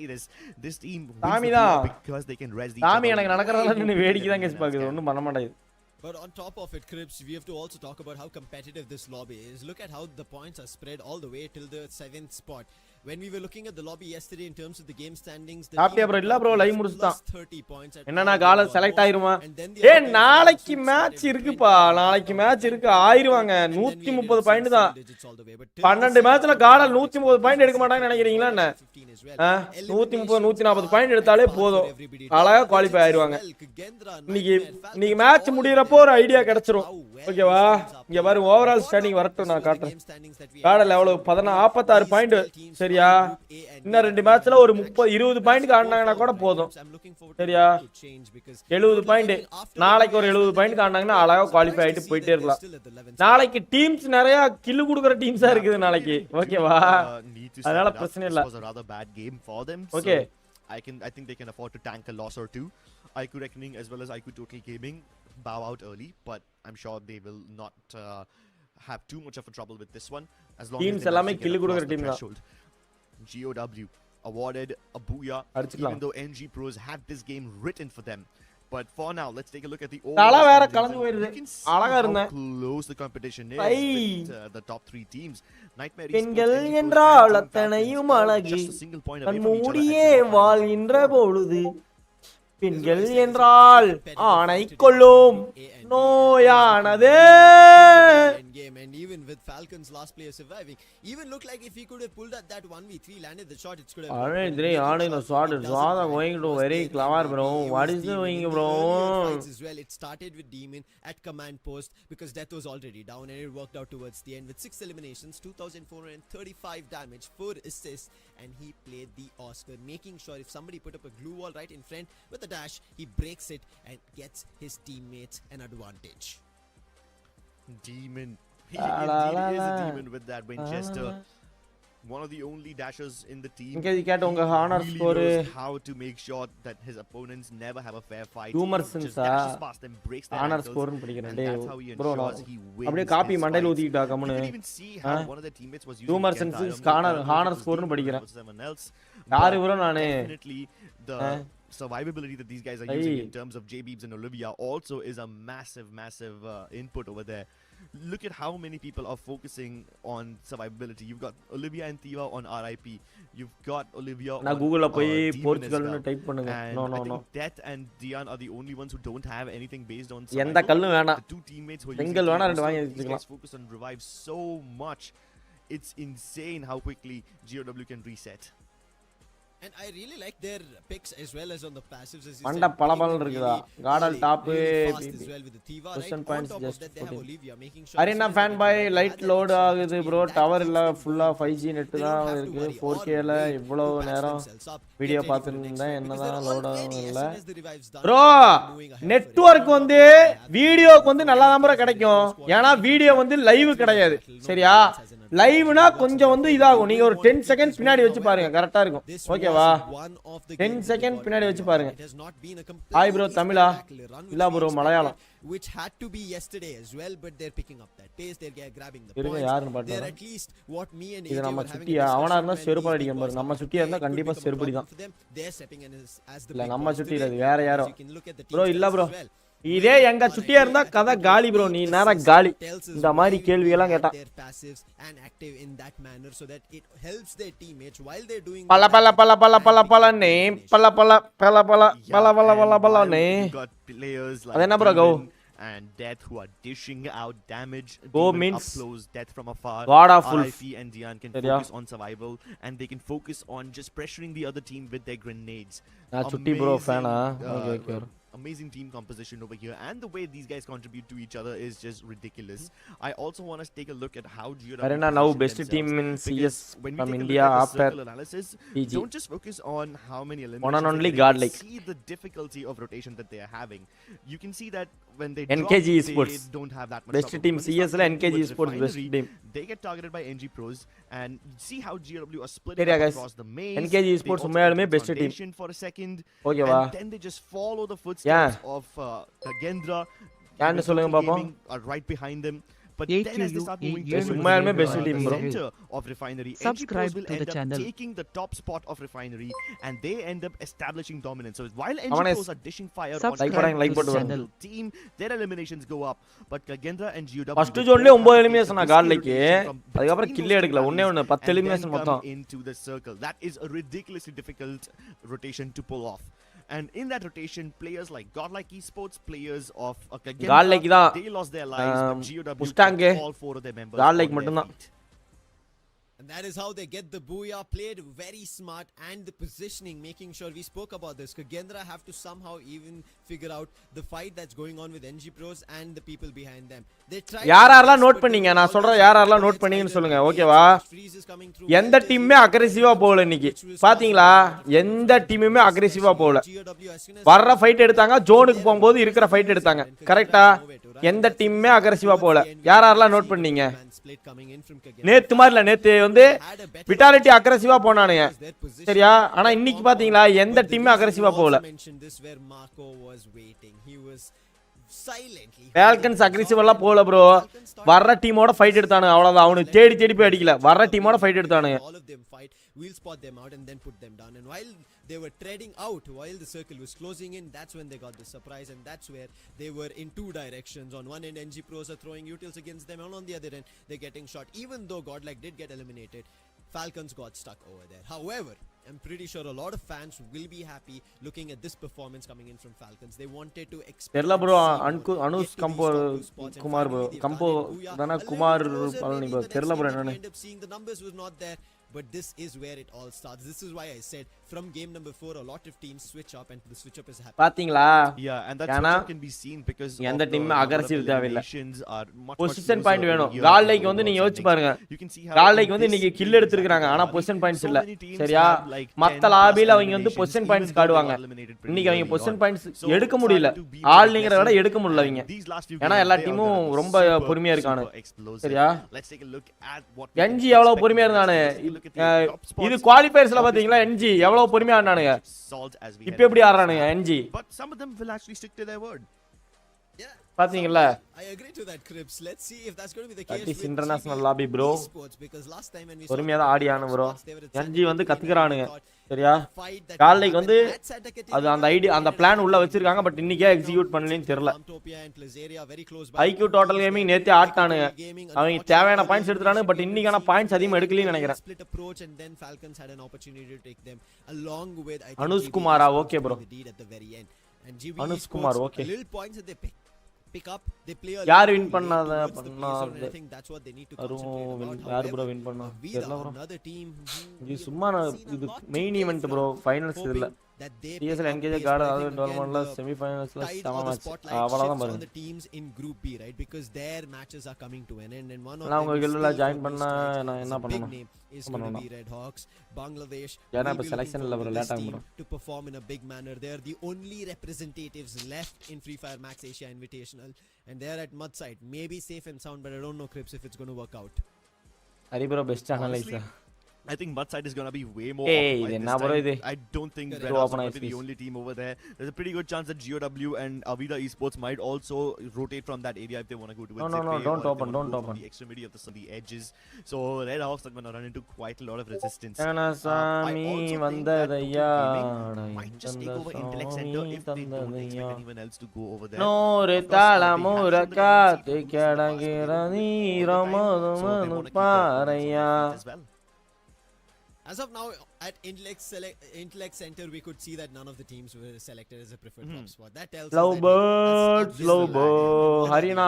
this team wins because they can res each other. சாமி எனக்கு நடக்கறதெல்லாம் நின்னு வேடிக்கை தான் case பாக்குது, ஒண்ணும் பண்ண மாட்டேங்குது. But on top of it, Crips, we have to also talk about how competitive this lobby is. Look at how the points are spread all the way till the 7th spot. When we were looking at the lobby yesterday in terms of the game standings, the ஹாப்பியா bro இல்ல bro live முடிச்சிட்டான். 30 points. என்னன்னா கால select ஆயிருமா? நாளைக்கு match இருக்குப்பா, நாளைக்கு match இருக்கு, ஆயிருவாங்க. 130 பாயிண்ட் தான். 12 மேட்ச்ல காடல் 130 பாயிண்ட் எடுக்க மாட்டாங்கன்னு நினைக்கிறீங்களா என்ன? 130 140 பாயிண்ட் எடுத்தாலே போதும், அழகா குவாலிஃபை ஆயிருவாங்க. இன்னைக்கு மேட்ச் முடியறப்போ ஒரு ஐடியா கிடைச்சிரும். ஓகேவா? இங்க பாரு ஓவரால் ஸ்டாண்டிங் வரட்டும், நான் காட்டுறேன். காடல் எவ்வளவு 46 பாயிண்ட். சரியா? இன்னும் 2 மேட்ச்ல ஒரு 20 பாயிண்ட் ஆடினாங்கன்னா கூட போதும். சரியா? 70 பாயிண்ட். நாளைக்கு ஒரு 70 பாயிண்ட் ஆடினாங்கன்னா அழகா குவாலிஃபை ஆயிட்டு போயிட்டே இருக்கலாம். நாளைக்கு டீம்ஸ் நிறைய கில் குடுக்குற டீம்ஸா இருக்குது நாளைக்கு. ஓகேவா? அதனால பிரச்சனை இல்ல. Okay. I think they can afford to tank a loss or two. IQ Reckoning as well as IQ Total Gaming bow out early, but I'm sure they will not have too much of a trouble with this one as long teams as they எல்லாமே get kill across குடுக்குற the team தான். threshold. GOW awarded a booyah even though NG Pros had this game written for them. But for now, let's take a look at the தல overall வேற standings. கலந்து You போயிருது can see அழகா how இருந்தேன் close the competition is I. with the top 3 teams. Nightmare பெண்கள் Esports, NG Pros, என்றால் and Team அத்தனையும் Falcons all அழகு just a single point away கண் from each other at மூடியே semi-finals வாழ்கின்ற and four. பொழுது பெண்கள் என்றால் ஆணை கொள்ளும் நோயானது Game, and even with Falcons last player surviving, even looked like if he could have pulled out that 1v3, landed the shot, it could have. the shot is rather going to very clever, bro. What is doing, bro? As well, it started with Demon at command post because Death was already down, and it worked out towards the end with 6 eliminations, 2,435 damage, 4 assists, and he played the Oscar, making sure if somebody put up a glue wall right in front with a dash, he breaks it and gets his teammates an advantage. Demon. He indeed is a demon with that Winchester. One of the only dashers in the team. இங்க கேட்ட உங்க honour Really score knows how to make sure that his opponents never have a fair fight. Gamerz Just dashes past them, breaks their honour ankles, ஸ்கோர்னு படிக்கிறேன் and டேய் that's how he bro ensures he wins அப்படியே coffee his மண்டையில fights. ஊத்திட்டா You கம்முனு can even see how one of their teammates was using Gamerz Kenta. I don't know honour if honour it was ஸ்கோர்னு Demon or படிக்கிறேன் it was someone else, யாரு but bro நானு definitely the survivability that these guys are using in terms of JBeebs and Olivia also is a massive input over there. Look at how many people are focusing on survivability. You've got Olivia and Thiva on RIP. You've got Olivia நான் on கூகுள்ல போய் Demon as போர்ச்சுகல்னு well. Type பண்ணுங்க And no I no no think Death and Dian are the only ones who don't have anything based on எந்த survival. கல்லும் வேணாம் The two teammates who are செங்கல் வேணா ரெண்டு using வாங்கி these வச்சுக்கலாம் guys focus on revive so much. It's insane how quickly GOW can reset. And I really like their picks as well as on the passives. As you மண்ட said, பளபளன்னு இருக்குதா caudal top fast as well with the Thiva, right? Question On points top just of that, they have 14. Olivia making sure. Arena fan boy light load ஆகுது bro tower இல்ல ஃபுல்லா 5G net தான் இருக்கு 4K ல இவ்வளவு நேரம் video பார்த்துருந்தேன் என்னதான் லோட் ஆகும் இல்ல ப்ரோ நெட்வொர்க் வந்து வீடியோக்கு வந்து நல்லா தான் ப்ரோ கிடைக்கும் ஏன்னா வீடியோ வந்து லைவ் கிடையாது சரியா லைவ்னா கொஞ்சம் வந்து இதாகும் நீங்க ஒரு 10 செகண்ட்ஸ் பின்னாடி வச்சு பாருங்க கரெக்டா இருக்கும் ஓகேவா 10 செகண்ட் பின்னாடி வச்சு பாருங்க ஹாய் ப்ரோ தமிழா இல்ல bro Malayalam which had to be yesterday as well, but they're picking up that pace, they're grabbing the இருங்க points. யாருன்னு பாத்தா They're at least what me and இது AJ நம்ம were having சுட்டியா a அவனா இருந்தா discussion செருப்பு when அடிக்கும் these பாரு big நம்ம boys சுட்டியா are இருந்தா playing, கண்டிப்பா could become a செருப்பு problem தான் for them. They're stepping in as the இல்ல big நம்ம boys சுட்டி today. அது வேற யாரோ You can look at the bro team இல்ல stats ப்ரோ as well. இதே எங்க சுட்டியா இருந்தா கதை காலி ப்ரோ நீ நேரா காலி இந்த மாதிரி கேள்வி எல்லாம் கேட்டா their passives and active in that manner so that it helps their teammates while they're doing பல பல பல பல பல பல நே பல பல பல பல பல பல பல பல நே You've got players like அது என்ன ப்ரோ கோ Demon and Death who are dishing out damage. Go Demon means up close, Death from afar. God of Wolf. RIP and Dian can சரியா? focus on survival and they can focus on just pressuring the other team with their grenades. நான் சுட்டி bro Amazing, ஃபேனா okay okay amazing team composition over here, and the way these guys contribute to each other is just ridiculous. I also want us to take a look at how GOW Arena now position best team in themselves, CS because when we from take a India look at the after circle analysis, PG. don't just focus on how many eliminations One and only they're getting, godlike. see the difficulty of rotation that they are having. You can see that when they NKG drop, Esports. they don't have that much Best trouble. team When they CS start la getting NKG towards Esports best Refinery, team. they get targeted by NG Pros, and see how GW are split சரியா up guys across the maze. NKG They Esports also உண்மையாலுமே get best team foundation for a second, ஓகேவா and then they just follow the footsteps of Gendra. யான்னு சொல்லுங்க பாப்போம் Gaming are right behind them. But AQU then as they start moving ஏழு towards உண்மையாலுமே best the team bro center of Refinery, Subscribe NG Pros will to the end up channel. taking the top spot of Refinery, and they end up establishing dominance. So while NG அவனே Pros are dishing fire on Subscribe every to the single channel. team, their eliminations go up. But Kagendra and GW first they ஜோன்லயே both 9 have to elimination take நான் the காட்லைக்கு rotation from அதுக்கப்புறம் between கில்லே those எடுக்கல two ஒண்ணே ஒண்ணு 10 and then elimination come மொத்தம் into the circle. That is a ridiculously difficult rotation to pull off. And in that rotation, players like Godlike Esports, players of Godlike தான் they lost their lives, but GOW புஷ்டாங்க kept all 4 of their members Godlike on their மட்டும்தான் feet. And that is how they get the booyah, played very smart, and the positioning, making sure we spoke about this. Kagendra have to somehow even figure out the fight that's going on with NG Pros and the people behind them. They try யாரெல்லாம் note பண்ணீங்க நான் சொல்றேன் யாரெல்லாம் note பண்ணீங்கன்னு சொல்லுங்க ஓகேவா எந்த டீமுமே அக்ரெசிவா போகல இன்னைக்கு பாத்தீங்களா எந்த டீமுமே அக்ரெசிவா போகல வர்ற ஃபைட் எடுத்தாங்க ஜோனுக்கு போகும்போது இருக்கிற ஃபைட் எடுத்தாங்க கரெக்டா எந்த டீமுமே அக்ரெசிவா போகல யாரெல்லாம் நோட் பண்ணீங்க நேத்து மாதிரி இல்ல நேத்து வந்து விட்டாலிட்டி அக்ரெசிவா போனானுங்க சரியா ஆனா இன்னைக்கு பாத்தீங்களா எந்த டீமுமே அக்ரெசிவா போகல silently. Falcons aggressive எல்லாம் போல bro. வர்ற டீமோட ஃபைட் எடுத்தானு அவ்வளவுதான். அவனு தேடி தேடி போய் அடிக்கல. வர்ற டீமோட fight எடுத்தானு. All of them fight. We'll spot them out and then put them down. And while they were treading out, while the circle was closing in, that's when they got the surprise, and that's where they were in two directions. On one end, NG Pros are throwing utils against them, and on the other end, they're getting shot. Even though Godlike did get eliminated, Falcons got stuck over there. However, I'm pretty sure a lot of fans will be happy looking at this performance coming in from Falcons. They wanted to expect தெரியல bro Anush கம்போ Kumar bro கம்போ தான Kumar Palani bro தெரியல bro என்னன்னு end up seeing the numbers was not there, but this is where it all starts. This is why I said from game number 4 a lot of teams switch up, and the switch up is happening. பாத்தீங்களா Yeah, and that can be seen because எந்த team aggressive தேவையில்ல. are much position point வேணும். கால் like வந்து நீங்க யோசிச்சு பாருங்க. கால் like வந்து இன்னைக்கு கில் எடுத்துருக்காங்க, ஆனா பொசிஷன் பாயிண்ட்ஸ் இல்ல. சரியா? மத்த லாபில அவங்க வந்து பொசிஷன் பாயிண்ட்ஸ் காடுவாங்க. இன்னைக்கு அவங்க பொசிஷன் பாயிண்ட்ஸ் எடுக்க முடியல. ஆல்லிங்கற விட எடுக்க முடியல அவங்க. ஏன்னா எல்லா டீமும் ரொம்ப பொறுமையா இருக்கானு. சரியா? NG எவ்வளவு பொறுமையா இருந்தானே. இது குவாலிஃபயர்ஸ்ல பாத்தீங்களா NG எவ்வளவு பொறுமையா ஆடுனானுங்க. இப்போ எப்படி ஆடுறானுங்க NG. But some of them will actually stick to their word. Yeah. பாத்தீங்களா? I agree to that, Crips. Let's see if that's going to be the case. That is international lobby bro. Because last time when we பொறுமையா தான் ஆடியானு bro. NG வந்து கத்துக்கறானுங்க. சரியா? கால் like வந்து அது அந்த ID அந்த plan உள்ள வச்சிருக்காங்க, பட் இன்னைக்கே எக்ஸிக்யூட் பண்ணலன்னு தெரியல. IQ டோட்டல் கேமிங் நேத்து ஆட்டானுங்க. அவங்க தேவையான பாயிண்ட்ஸ் எடுத்துறானுங்க, பட் இன்னைக்கான பாயிண்ட்ஸ் அதிகமா எடுக்கலன்னு நினைக்கிறேன். அனுஷ் குமாரா okay bro. Anush Kumar okay. யார் வின் பண்ணாத பண்ணாத யார் ப்ரோ வின் பண்ணா தெரியல ப்ரோ. இது சும்மா இது மெயின் ஈவென்ட் ப்ரோ, ஃபைனல்ஸ் இல்ல. TSL என்கேஜ் கார்டு அது டோர்னமென்ட்ல செமி ஃபைனல்ஸ்ல செம மேட்ச் அவ்வளவுதான் பாருங்க. the teams in group B, right? Because their matches are coming to an end, and one of நான் உங்க கில்ல ஜாயின் பண்ணா நான் என்ன பண்ணனும்? is going to be Red Hawks. Bangladesh ஏனா இப்ப செலக்ஷன் இல்ல ப்ரோ, லேட் ஆகும் bro. To perform in a big manner, they are the only representatives left in Free Fire Max Asia Invitational, and they are at mud side. Maybe safe and sound, but I don't know Crips if it's going to work out. Hari bro best analyze. I think Mudside is going to be way more I don't think Red Hawks are going to be the only team over there. There's a pretty good chance that GOW and Avida Esports might also rotate from that area if they want to go to it. No, don't open. The extremity of the edges. So Red Hawks are going to run into quite a lot of resistance. Might just take over Intellect Center if they don't expect anyone else to go over there. No, Retala Muraka, Tekadangirani, Ramadu Paraya. As well. As of now, at Intellect Center, we could see that none of the teams were selected as a preferred top spot. That tells us slow bird. Harina,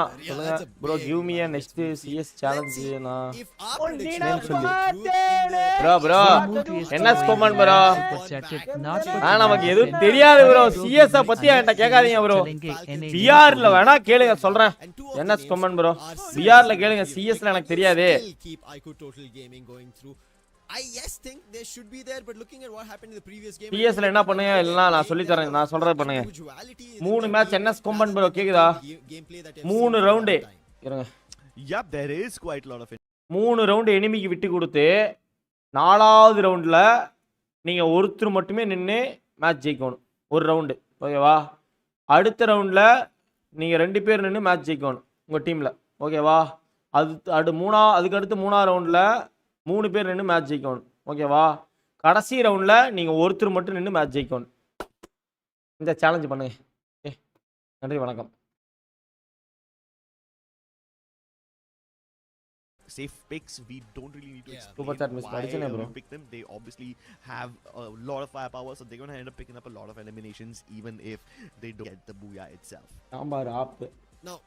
bro, give me a next CS challenge na. If our prediction bro, NS command bro. நமக்கு எதுவும் தெரியாது bro. CS பத்தி என்கிட்ட கேட்காதீங்க bro. VR ல வேணா கேளுங்க சொல்றேன். NS command bro. VR ல கேளுங்க, CS ல எனக்கு தெரியாது. Keep IQ Total Gaming going through. I think they should be there, but looking at what happened in the previous game, PS ல என்ன பண்ணுங்க இல்லனா நான் சொல்லி தரேன், நான் சொல்றத பண்ணுங்க. 3 மேட்ச் NS combine bro கேக்குதா? 3 ரவுண்ட் இருங்க. Yep, there is quite a lot of it. 3 round எனிமிக்கு விட்டு கொடுத்து 4வது ரவுண்ட்ல நீங்க ஒருத்தர் மட்டுமே நின்னு மேட்ச் ஜெயிக்கணும். ஒரு ரவுண்ட் ஓகேவா? அடுத்த ரவுண்ட்ல நீங்க 2 பேர் நின்னு மேட்ச் ஜெயிக்கணும் உங்க டீம்ல. ஓகேவா? அதுக்கு அடுத்து 3வது ரவுண்ட்ல 3 பேர் நின்னு மேட்ச் ஜெயிக்கணும். ஓகேவா? கடைசி ரவுண்ட்ல நீங்க ஒருத்தர் மட்டும் நின்னு மேட்ச் ஜெயிக்கணும். இந்த சேலஞ்ச் பண்ணுங்க. நன்றி வணக்கம். Safe picks, we don't really need to explain why we pick them. They obviously have a lot of firepower, so they're going to end up picking up a lot of eliminations even if they don't get the booyah itself. Now,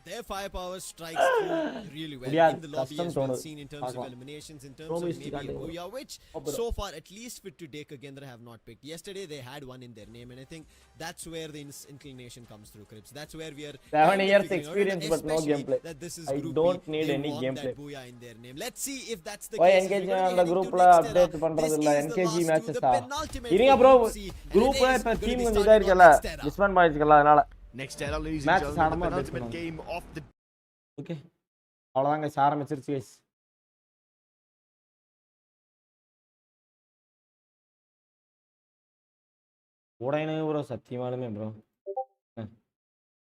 their firepower strikes through really well in the lobby, as well seen in terms of eliminations, in terms of maybe a booyah, which so far, at least for today, Kagendra have not picked. Yesterday they had one in their name, and I think that's where the inclination comes through, Crips. That's where we are 7 years experience but no gameplay. That this is I group don't B. need They any want gameplay. that booyah in their name. Let's see if that's the why case. engage அந்த குரூப்ல update பண்றது இல்ல NKG matches தான். இருங்க bro, குரூப்ல இப்ப team கொஞ்சம் இதா இருக்கல, டிஸ்பேண்ட் பண்ணிருக்கல, அதனால next era, ladies and gentlemen, the penultimate game of the okay அவ்வளவுதான் guys, ஆரம்பிச்சிருச்சு guys. ஓடைனே ப்ரோ சத்தியமாலுமே ப்ரோ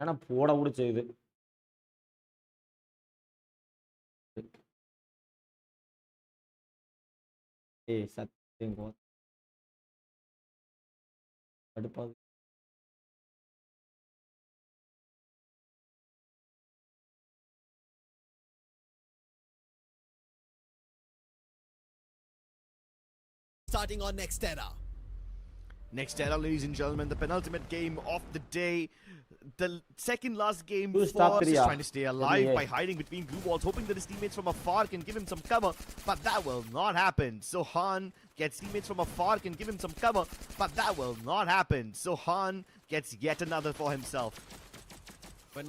ஆனா போட கூட செய்யுது. ஏய் சத்தியம் போ. கடுப்பாகுது. Starting on next era. Next era, ladies and gentlemen, the penultimate game of the day. The second last game, Who's top Force three, is yeah? trying to stay alive Yeah. by hiding between blue walls, hoping that his teammates from afar can give him some cover, but that will not happen. So Han gets teammates from afar can give him some cover, but that will not happen. So Han gets yet another for himself. But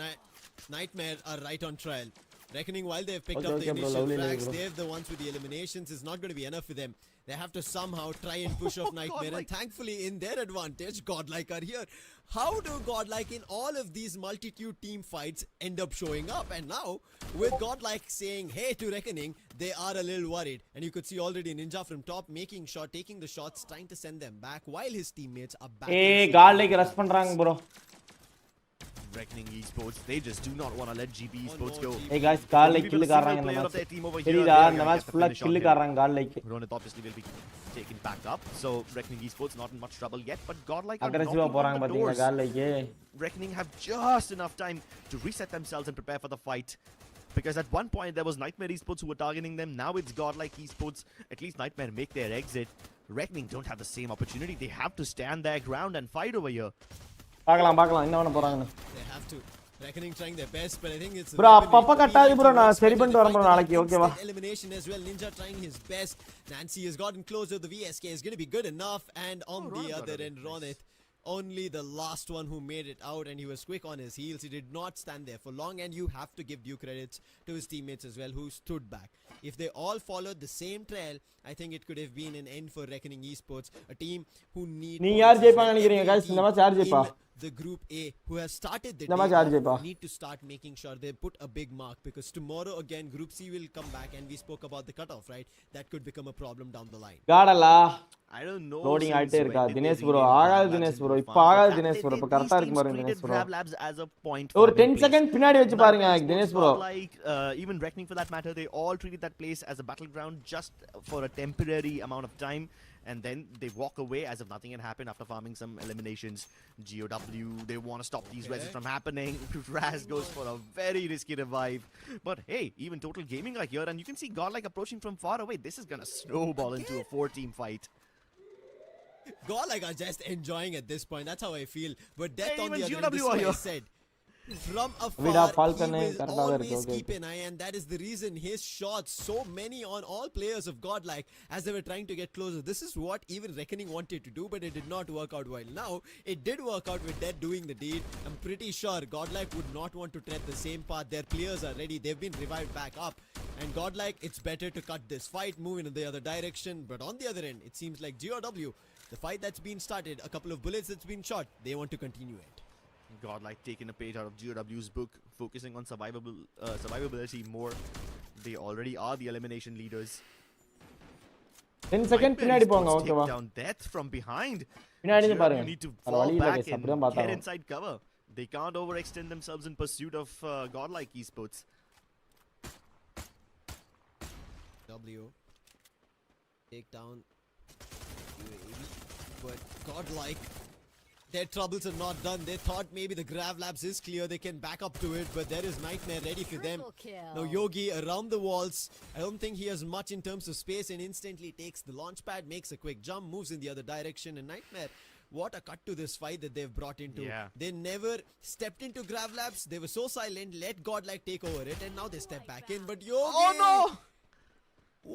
Nightmare are right on trial. Reckoning while they've picked Okay, up the okay, bro, initial lovely, frags, bro. they're the ones with the eliminations. It's not going to be enough for them. They have to somehow try and push off Nightmare. And Godlike. thankfully, in their advantage, Godlike are here. How do Godlike in all of these multitude team fights end up showing up? And now, with Godlike saying hey to Reckoning, they are a little worried. And you could see already Ninja from top making shot, taking the shots, trying to send them back while his teammates are back. ஏய் கால்லைக்கு rush பண்றாங்க bro. Reckoning Esports, they just do not want to let GB Esports no, go. GB. ஏய் guys கால்லைக்கு Even kill a single காரறாங்க இந்த player of match. their team over here, தெரியுதா they are இந்த gonna match get the ஃபுல்லா finish on kill him. காரறாங்க கால்லைக்கு. Ronit obviously will be taken back up, so Reckoning Esports not in much trouble yet, but Godlike are அக்ரெசிவா knocking போறாங்க on the பாத்தீங்களா doors. கால்லைக்கு. Reckoning have just enough time to reset themselves and prepare for the fight. Because at one point there was Nightmare Esports who were targeting them. Now it's Godlike Esports. At least Nightmare make their exit. Reckoning don't have the same opportunity. They have to stand their ground and fight over here. பார்க்கலாம் என்ன பண்ண போறாங்கன்னு. They have to. Reckoning trying their best, but I think it's Bro, அப்பப்ப கட்டாது bro, நான் சரி பண்ணிட்டு வரேன் bro நாளைக்கு, ஓகேவா? Elimination as well. Ninja trying his best. Nancy has gotten closer. The VSK is going to be good enough, and on the Ronit got other it. end, Ronit, only the last one who made it out, and he was quick on his heels. He did not stand there for long, and you have to give due credits to his teammates as well, who stood back. If they all followed the same trail, I think it could have been an end for Reckoning Esports, a team who need. நீங்க யார் points as ஜெயிப்பாங்க well. நினைக்கிறீங்க Every guys? இந்த team match யார் ஜெயிப்பா? in the group A who has started the இந்த day match யார் off ஜெயிப்பா? need to start making sure they put a big mark, because tomorrow again group C will come back, and we spoke about the cutoff, right? That could become a problem down the line. காடலா I don't know. Loading since ஆயிட்டே when இருக்கா did they Dinesh bro rename ஆகாது Grab Dinesh Labs bro into இப்போ fun? ஆகாது But Dinesh bro இப்போ these கரெக்டா teams இருக்கு பாருங்க treated Dinesh bro. Grab Labs as a point ஒரு farming 10 place. செகண்ட் பின்னாடி வச்சு பாருங்க Nightmare Esports, Dinesh bro. Godlike, even Reckoning for that matter, they all treated that place as a battleground just for a temporary amount of time, and then they walk away as if nothing had happened after farming some eliminations. GOW, they want to stop these reses from happening. Raz goes for a very risky revive. But hey, even Total Gaming are here, and you can see Godlike approaching from far away. This is gonna snowball into a 4-team fight. Godlike are just enjoying at this point. That's how I feel. But Death Hey, on the even other end, this GW is are what I here. said. From Vida afar, Falcon he है, will करता है always okay, keep okay. an eye, and that is the reason his shots, so many on all players of Godlike, as they were trying to get closer. This is what even Reckoning wanted to do, but it did not work out well. Now, it did work out with Dead doing the deed. I'm pretty sure Godlike would not want to tread the same path. Their players are ready. They've been revived back up. And Godlike, it's better to cut this fight, move in the other direction. But on the other end, it seems like GOW, the fight that's been started, a couple of bullets that's been shot, they want to continue it. Godlike taking a page out of GOW's book, focusing on survivability more. They already are the elimination leaders. 10 second பின்னாடி போங்க Take ஓகேவா? down Death from behind. பின்னாடி GOW பாருங்க. need to வேற fall வழி இல்ல back guys, and அப்படிதான் get பார்த்தாங்க. inside cover. They can't overextend themselves in pursuit of Godlike Esports. W take down UAV, but Godlike, their troubles are not done. They thought maybe the Grav Labs is clear, they can back up to it, but there is Nightmare ready for them. Now Yogi around the walls. I don't think he has much in terms of space, and instantly takes the launch pad, makes a quick jump, moves in the other direction, and Nightmare, what a cut to this fight that they've brought into. Yeah. They never stepped into Grav Labs. They were so silent, let Godlike take over it, and now they step back in. But Yogi! Oh no!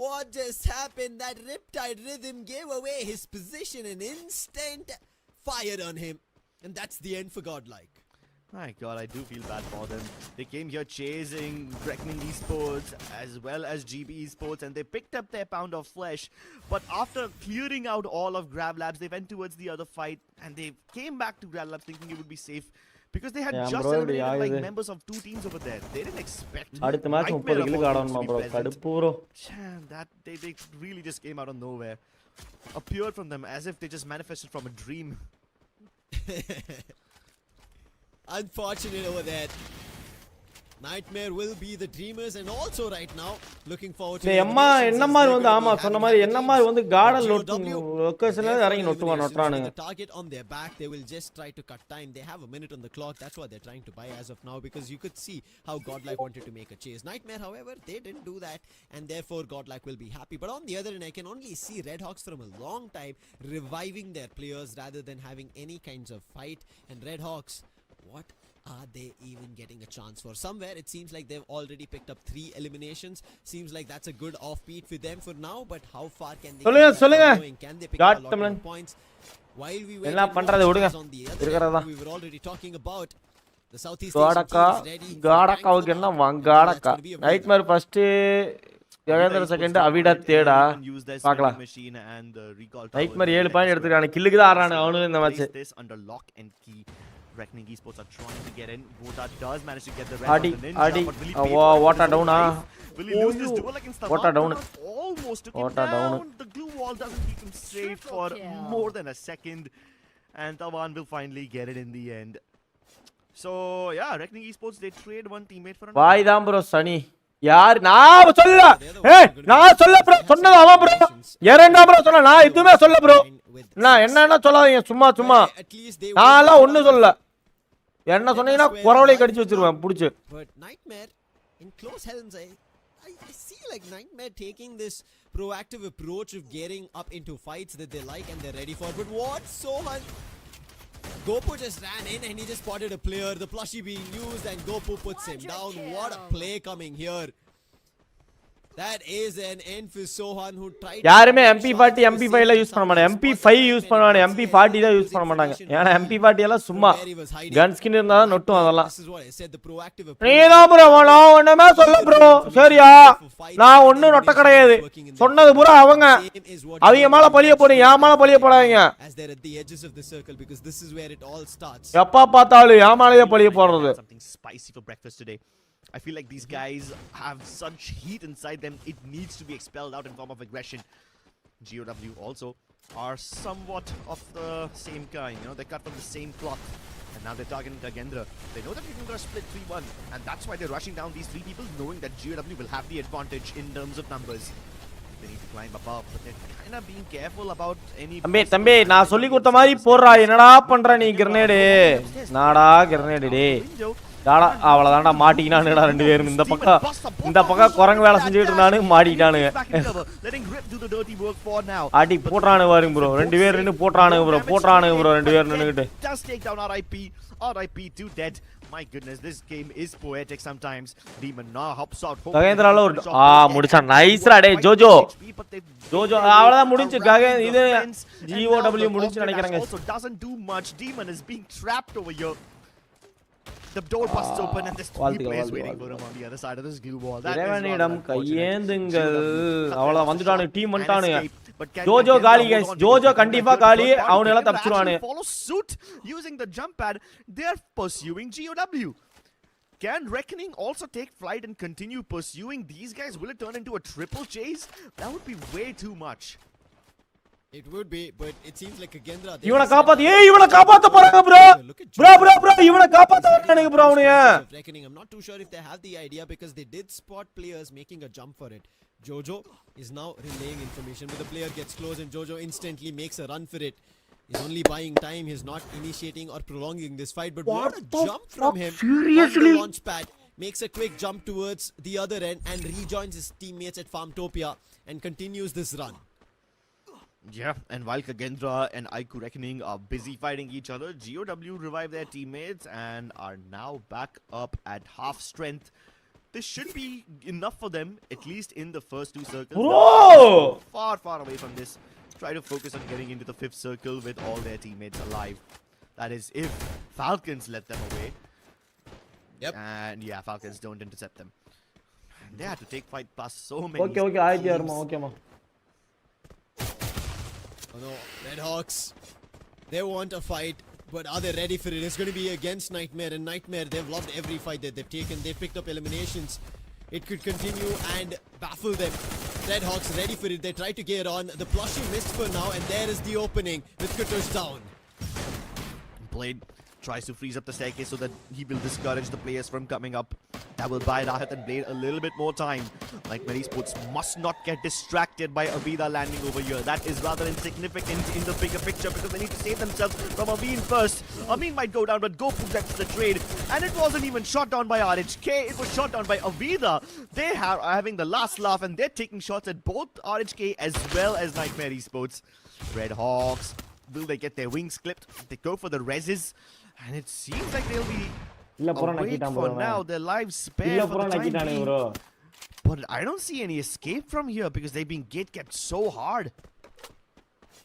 What just happened? That Riptide Rhythm gave away his position, and instant fired on him. And that's the end for Godlike. My god, I do feel bad for them. They came here chasing Reckoning Esports as well as GB Esports, and they picked up their pound of flesh. But after clearing out all of Grab Labs, they went towards the other fight, and they came back to Grab Labs thinking it would be safe. Because they had Yeah, just bro, eliminated like yeah, members of two teams over there. They didn't expect அடுத்த match Nightmare 30 kilo opponents ஆடணுமா to be bro? present. கடுப்பு bro. Damn, that they really just came out of nowhere. Appeared from them as if they just manifested from a dream. Unfortunate over there. Nightmare will be the dreamers and also right now looking forward to டேய் அம்மா என்ன மாதிரி வந்து ஆமா சொன்ன மாதிரி என்ன மாதிரி வந்து கார்டன் லொகேஷன்ல இறங்கி நொட்டுவானுங்க the target on their back. They will just try to cut time. They have a minute on the clock. That's what they're trying to buy as of now, because you could see how Godlike wanted to make a chase. Nightmare, however, they didn't do that, and therefore Godlike will be happy. But on the other end, I can only see Red Hawks from a long time reviving their players rather than having any kinds of fight. And Red Hawks, what are they even getting a chance for? Somewhere it seems like they've already picked up 3 eliminations. Seems like that's a good offbeat for them for now, but how far can they சொல்லுங்க can they pick up a lot more points? While we were எல்லாம் பண்றதை விடுங்க இருக்கிறதா we were already talking about the Southeast காடக்காவுக்கு என்ன வங்காடக்கா nightmare first Khagendra second அவிடா தேடா பார்க்கலாம் nightmare 7 point எடுத்துட்டானே கில்லுக்கு தான் ஆறானே அவனும் இந்த match Reckoning Esports are trying to get in. Vota does manage to get the red Adi, on the ninja, but will he be wow, able to what a use down, the knife? Will he lose this duel against the what a down. Almost took What him a down. down. The glue wall doesn't keep him safe for more than a second, and Tawan will finally get it in the end. So yeah, Reckoning Esports, they trade one teammate for another. Why தான் bro சனி யார் நான் சொல்ல ஏய் நான் சொல்ல bro சொன்னது அவன் bro ஏறேண்டா bro சொன்ன நான் எதுமே சொல்ல bro நான் என்னன்னா சொல்லாதீங்க சும்மா நான்லாம் ஒண்ணும் சொல்லல என்ன சொன்னீங்கன்னா குறவளை கடிச்சு வச்சிருவேன் புடிச்சு but Nightmare in close hands I see like Nightmare taking this proactive approach of getting up into fights that they like and they're ready for. But what Sohan Gopu just ran in and he just spotted a player, the plushie being used, and Gopu puts him down. What a play coming here. That is an end for Sohan who tried. யாருமே MP40 MP5 ல use பண்ண மாட்டாங்க MP5 use பண்ணுவாங்க MP40 தான் use பண்ண மாட்டாங்க ஏனா MP40 எல்லாம் சும்மா கன் ஸ்கின் இருந்தா தான் நொட்டும் அதெல்லாம் நீதான் bro நான் ஒண்ணுமே சொல்ல bro சரியா நான் ஒண்ணும் நொட்ட கிடையாது சொன்னது பூரா அவங்க மேல பழிய போடு என் மேல பழிய போடாதீங்க எப்பா பார்த்தாலும் என் மேலயே பழிய போடுறது Something spicy for breakfast today. I feel like these guys have such heat inside them, it needs to be expelled out in form of aggression. GOW also are somewhat of the same kind, you know, they're cut from the same cloth. And now they're targeting Gagendra. They know that they're going to split 3-1, and that's why they're rushing down these 3 people, knowing that GOW will have the advantage in terms of numbers. They need to climb above, but they're kind of being careful about any... தம்பி நான் சொல்லி கொடுத்த மாதிரி போடுறா என்னடா பண்ற நீ grenade நாடா கிரனேட் டேய் டாடா அவ்வளவுதான்டா மாட்டிக்கினானுடா ரெண்டு பேரும் இந்த பக்கம் குரங்கு வேலை செஞ்சுட்டு இருந்தானு மாட்டிட்டானுங்க அடி போட்றானு பாருங்க bro ரெண்டு பேர் நின்னு போட்றானுங்க bro ரெண்டு பேர் நின்னுகிட்டு just take down RIP to dead. My goodness, this game is poetic sometimes. Demon now hops out. ககேந்திரால ஒரு முடிச்சா நைஸ்ரா டேய் ஜோஜோ அவ்வளவுதான் முடிஞ்சு இது GOW முடிஞ்சு நினைக்கிறேன் also doesn't do much. Demon is being trapped over here. The door busts open and there's 3 players waiting for him on the other side of this glue wall. இறைவனிடம் கையேந்துங்கள் அவ்வளவுதான் வந்துட்டானு டீம் வந்துட்டானுங்க ஜோஜோ காலி गाइस ஜோஜோ கண்டிப்பா காலி அவன் எல்லாம் தப்பிச்சிடுவானே follow suit using the jump pad. They are pursuing GOW. Can Reckoning also take flight and continue pursuing these guys? Will it turn into a triple chase? That would be way too much. It would be, but it seems like Gagendra. இவனை காப்பாத்து இவனை காப்பாத்த போறாங்க bro இவனை காப்பாத்த வரானுங்க bro அவனைய Reckoning. I'm not too sure if they have the idea because they did spot players making a jump for it. Jojo is now relaying information, but the player gets close and Jojo instantly makes a run for it. He's only buying time. He's not initiating or prolonging this fight, but what a jump from him. Seriously? On the launch pad, makes a quick jump towards the other end and rejoins his teammates at Farmtopia and continues this run. Yeah, and while Gagendra and Aiku Reckoning are busy fighting each other, GOW revive their teammates and are now back up at half strength. This should be enough for them, at least in the first 2 circles. Bro! Far away from this. Try to focus on getting into the 5th circle with all their teammates alive. That is, if Falcons let them away. Yep. And yeah, Falcons don't intercept them. They had to take fight past so many. Okay, okay, ma. Oh no, Red Hawks. They want a fight, but are they ready for it? It's going to be against Nightmare, and Nightmare, they've loved every fight that they've taken. They've picked up eliminations. It could continue and baffle them. Red Hawks ready for it. They try to get on. The plushie missed for now, and there is the opening with Kutush down. Blade Tries to freeze up the staircase so that he will discourage the players from coming up. That will buy Rahat and Blade a little bit more time. Like many sports, must not get distracted by Avida landing over here. That is rather insignificant in the bigger picture because they need to save themselves from Amin first. Amin might go down, but Goku gets the trade. And it wasn't even shot down by RHK, it was shot down by Avida. They are having the last laugh and they're taking shots at both RHK as well as Nightmare Esports. Red Hawks, will they get their wings clipped? They go for the reses. And it seems like they'll be awake for now. Their lives spared for the time being. But I don't see any escape from here because they've been gate kept so hard.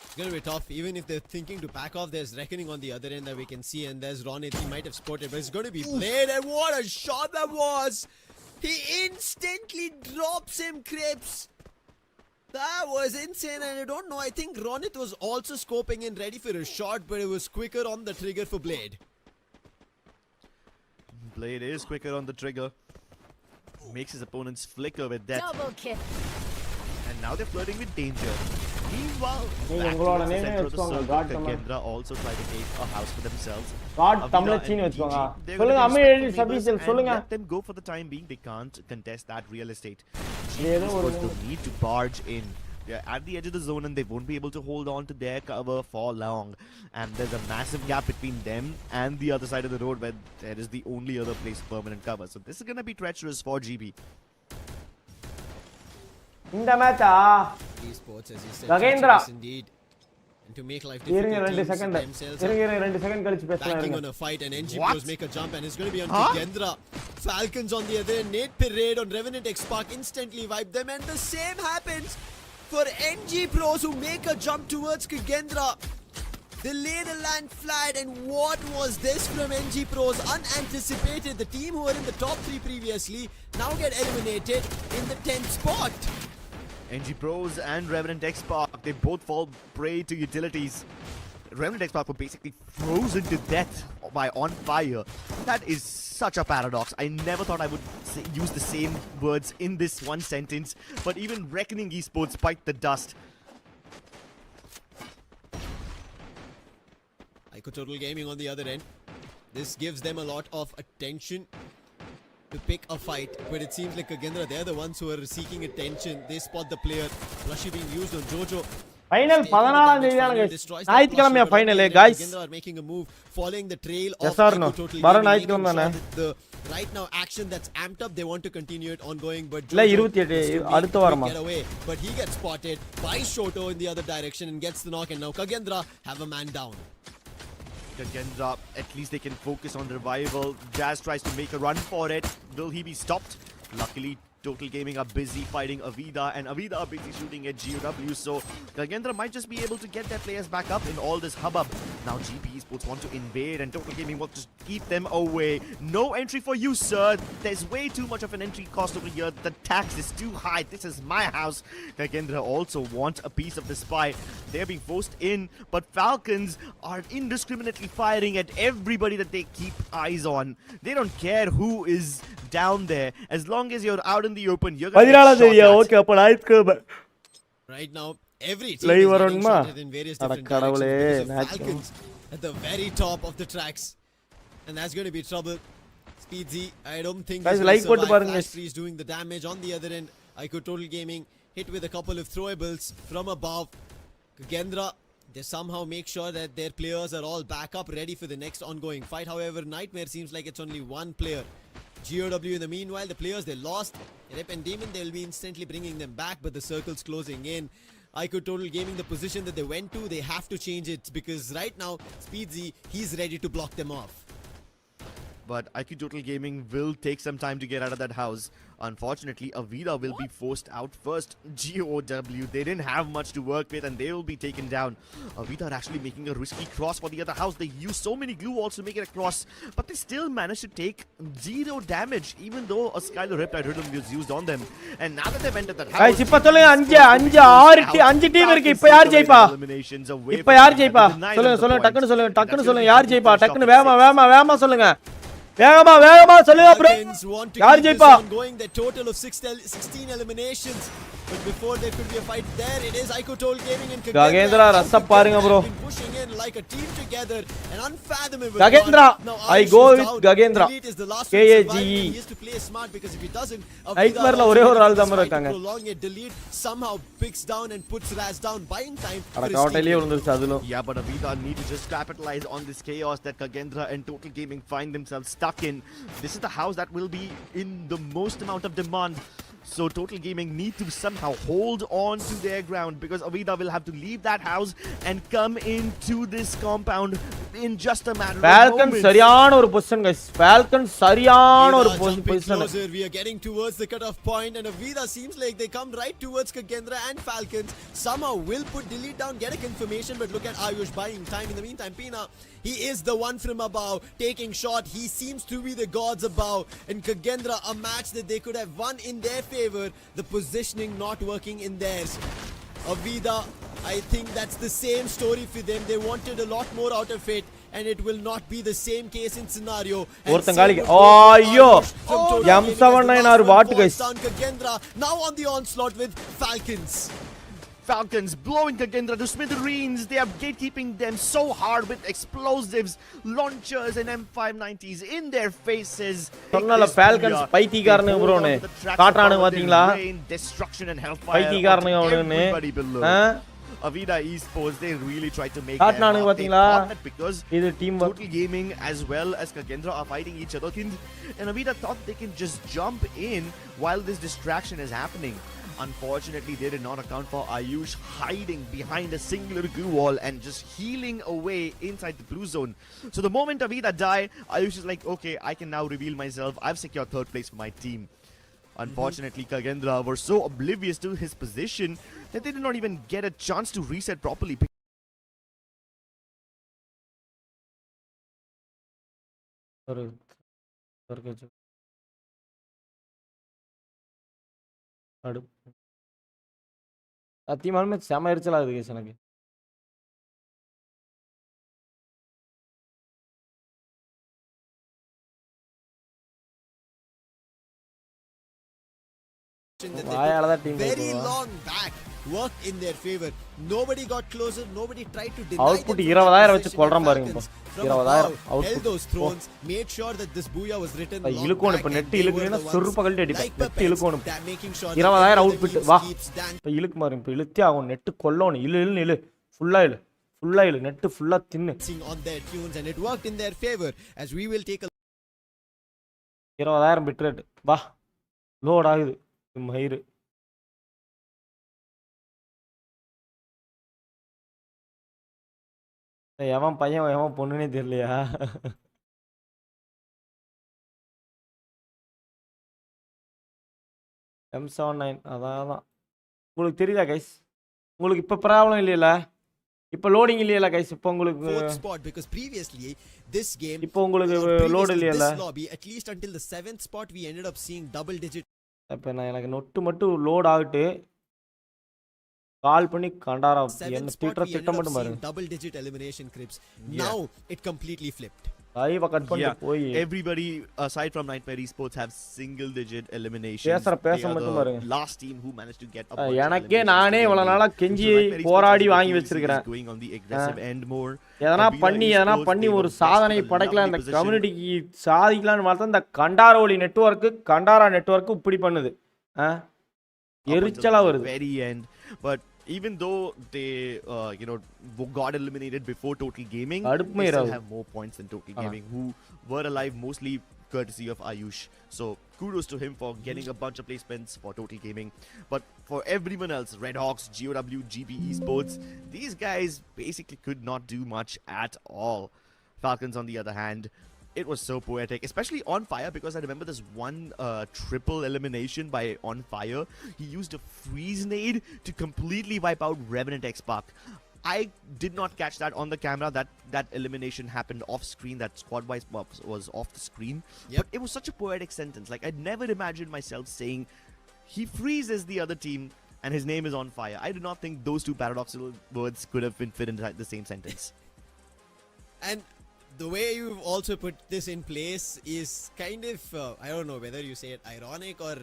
It's gonna be tough. Even if they're thinking to back off, there's Reckoning on the other end that we can see. And there's Ronit. He might have spotted, but it's gonna be Blade. And what a shot that was! He instantly drops him, Crips. That was insane, and I don't know, I think Ronit was also scoping in ready for a shot, but it was quicker on the trigger for Blade. Blade is quicker on the trigger. Makes his opponents flicker with death. Double kill. And now they're flirting with danger. Meanwhile, Gamerz also try to take a house for themselves. Let them go for the time being. They can't contest that real estate. They'll need to barge in. They're at the edge of the zone and they won't be able to hold on to their cover for long. And there's a massive gap between them and the other side of the road where there is the only other place of permanent cover. So this is going to be treacherous for GB. Esports, as you said, Gamerz. indeed. And to make life difficult, teams themselves backing on a fight, and NG Pros make a jump, and it's going to be on Gamerz. Falcons on the other end, Nate Parade on Revenant X-Spark instantly wipe them, and the same happens for NG Pros who make a jump towards Gamerz. They lay the land flat, and what was this from NG Pros? Unanticipated. The team who were in the top 3 previously now get eliminated in the 10th spot. NG Pros and Revenant X-Spark, they both fall prey to utilities. Revenant X-Spark were basically frozen to death by on fire. That is such a paradox. I never thought I would use the same words in this one sentence, but even Reckoning Esports bite the dust. Total Gaming on the other end. This gives them a lot of attention to pick a fight, but it seems like Gamerz, they're the ones who are seeking attention. They spot the player. Rushy being used on Jojo. Final 14 ஞாயிற்றுக்கிழமை final guys. Gamerz are making a move following the trail Yes of or no? Total வர Gaming. ஞாயிற்றுக்கிழமை தானே. The right now action that's amped up, they want to continue it ongoing, but இல்ல 28 அடுத்த வாரமா. get away, but he gets spotted by Shoto in the other direction and gets the knock, and now Gamerz have a man down. Gamerz, at least they can focus on revival. Jazz tries to make a run for it. Will he be stopped? Luckily, Total Gaming are busy fighting Avida, and Avida are busy shooting at GOW, so Gamerz might just be able to get their players back up in all this hubbub. Now GP Esports want to invade, and Total Gaming wants to keep them away. No entry for you, sir. There's way too much of an entry cost over here. The tax is too high. This is my house. Gamerz also want a piece of the spy. They're being forced in, but Falcons are indiscriminately firing at everybody that they keep eyes on. They don't care who is down there. As long as you're out in the open, you're going to get shot at. Okay, அப்ப ஞாயிற்றுக்கிழமை. Right now, every team is getting shot in various different கடவுளே, directions. Falcons at the very top of the tracks, and that's going to be trouble. Speedsy, I don't think guys, like போட்டு பாருங்க. Flash Freeze doing the damage on the other end. Total Gaming hit with a couple of throwables from above. Gamerz, they somehow make sure that their players are all back up, ready for the next ongoing fight. However, Nightmare seems like it's only one player. GOW in the meanwhile, the players they lost, Rep and Demon, they'll be instantly bringing them back, but the circle's closing in. Total Gaming, the position that they went to, they have to change it, because right now, Speedsy, he's ready to block them off. But Total Gaming will take some time to get out of that house. Unfortunately, Avida will be forced out first. GOW, they didn't have much to work with and they will be taken down. Avida are actually making a risky cross for the other house. They use so many glue walls to make it across, but they still managed to take 0 damage, even though a Skylar Riptide Rhythm was used on them. And now that they've entered that house, guys, இப்ப சொல்லுங்க 5 team இருக்கு. இப்ப யார் ஜெயிப்பா? இப்ப யார் ஜெயிப்பா? சொல்லுங்க டக்குன்னு சொல்லுங்க யார் ஜெயிப்பா? டக்குன்னு வேகமா சொல்லுங்க. வேகமா சொல்லுங்க bro. யார் ஜெயிப்பா? Going the total of 16 eliminations. But before there could be a fight, there it is. Icotol Gaming and Gagendra, and rasa paaringa bro. have been pushing in like a team together. An unfathomable Gagendra. one. Now, I Ayush go is with down. Gagendra. Delete is the last one KAGE. surviving. He has to play smart because if he doesn't, Nightmare la ஒரே ஒரு ஆள் தான் இருக்காங்க. prolong it. Delete somehow picks down and puts Raz down, buying time. அட for his காவட்டையிலே team. விழுந்துருச்சு அதுல. Yeah, but Avida need to just capitalize on this chaos that Kagendra and Total Gaming find themselves stuck in. This is the house that will be in the most amount of demand. So Total Gaming need to somehow hold on to their ground because Avida will have to leave that house and come into this compound in just a matter of Falcon moments. சரியான ஒரு position guys. Falcon சரியான ஒரு Vida jumping position. closer. We are getting towards the cutoff point, and Avida seems like they come right towards Kagendra and Falcons. Somehow will put delete down, get a confirmation, but look at Ayush buying time. In the meantime, Pina, he is the one from above, taking shot. He seems to be the gods above. And Kagendra, a match that they could have won in their favor. The positioning not working in theirs. Avida, I think that's the same story for them. They wanted a lot more out of it, and it will not be the same case in scenario. And ஒருத்தன் same காலிக்கு. would go for ஐயோ. Ayush from Total Gaming as the M79 last ஆறு one வாட்டு falls guys. down. Kagendra now on the onslaught with Falcons. Falcons blowing Kagendra to smithereens. They are gatekeeping them so hard with explosives, launchers, and M590s in their faces. சொன்னல Falcons பைத்தியக்காரனுங்க ப்ரோனே. காட்டானுங்க பாத்தீங்களா? Destruction and hellfire. பைத்தியக்காரனுங்க அவனுன்னு. Everybody below. Avida Esports, they really tried to make காட்டானுங்க they பாத்தீங்களா? thought that because இது team Total Gaming as well as Kagendra are fighting each other, and Avida thought they can just jump in while this distraction is happening. Unfortunately, they did not account for Ayush hiding behind a singular goo wall and just healing away inside the blue zone. So the moment Avida died, Ayush is like, okay, I can now reveal myself. I've secured third place for my team. Unfortunately, Kagendra were so oblivious to his position that they did not even get a chance to reset properly. ஒரு தர்கச்சு அடு சத்தியமாலுமே செம எரிச்சலா இருக்கு guys எனக்கு. That வாயால they தான் took team very long back worked in their favor. Nobody got closer. Nobody tried to deny Output them 20,000 from வச்சு that கொல்றான் position. பாருங்க இப்போ. Falcons from 20,000 above output. held those thrones, made sure that this booyah was written long இழுக்கோணும் back, இப்ப and net they were இழுக்கலனா the ones சொருப்ப கழட்டி அடிப்பேன். like net puppets இழுக்கோணும். that making sure 20,000 that output the வா. keeps Dan இப்ப இழுக்கு மாறு இப்ப இழுத்தே ஆகும். Net கொல்லணும். இழு ஃபுல்லா இழு. ஃபுல்லா இழு. நெட் ஃபுல்லா தின்னு. sing on their tunes, and it worked in their favor. As we will take a 20,000 bit rate வா. லோட் ஆகுது. மயிறு எவன் பையன் எவன் பொண்ணுனே தெரியலையா? M79 அதான் உங்களுக்கு தெரியுதா கைஸ்? உங்களுக்கு இப்ப ப்ராப்ளம் இல்லையில? இப்ப லோடிங் இல்லையில கைஸ்? இப்ப உங்களுக்கு fourth spot because previously this game இப்போ உங்களுக்கு load இல்லையில? this lobby at least until the 7th spot we ended up seeing double digit. இப்ப நான் எனக்கு நொட்டு மட்டும் லோட் ஆகட்டு கால் பண்ணி கண்டாரா என்ன திட்டம் மட்டும் பாருங்க. double digit elimination creeps. Now it completely flipped. Live cut பண்ணி போய் everybody aside from Nightmare Esports have single digit eliminations. பேச மட்டும் பாருங்க. Last team who managed to get a bunch எனக்கே நானே இவ்வளவு நாளா கெஞ்சி போராடி வாங்கி வச்சிருக்கேன். எதனா பண்ணி ஒரு சாதனை படைக்கலாம் இந்த கம்யூனிட்டிக்கு சாதிக்கலாம்னு பார்த்தா இந்த கண்டாரோலி கண்டாரா நெட்வொர்க் இப்படி பண்ணுது. எரிச்சலா வருது. Very end, but even though they got eliminated before Total Gaming, they still have more points than Total Gaming, who were alive mostly courtesy of Ayush. So kudos to him for getting a bunch of placements for Total Gaming. But for everyone else, Red Hawks, GOW, GP Esports, these guys basically could not do much at all. Falcons on the other hand, it was so poetic, especially On Fire, because I remember this one triple elimination by On Fire. He used a freeze nade to completely wipe out Revenant X-Pac. I did not catch that on the camera. That elimination happened off screen. That squad wise was off the screen. Yep. But it was such a poetic sentence. Like, I'd never imagined myself saying he freezes the other team and his name is on fire. I do not think those two paradoxical words could have been fit inside the same sentence. And the way you've also put this in place is kind of I don't know whether you say it ironic or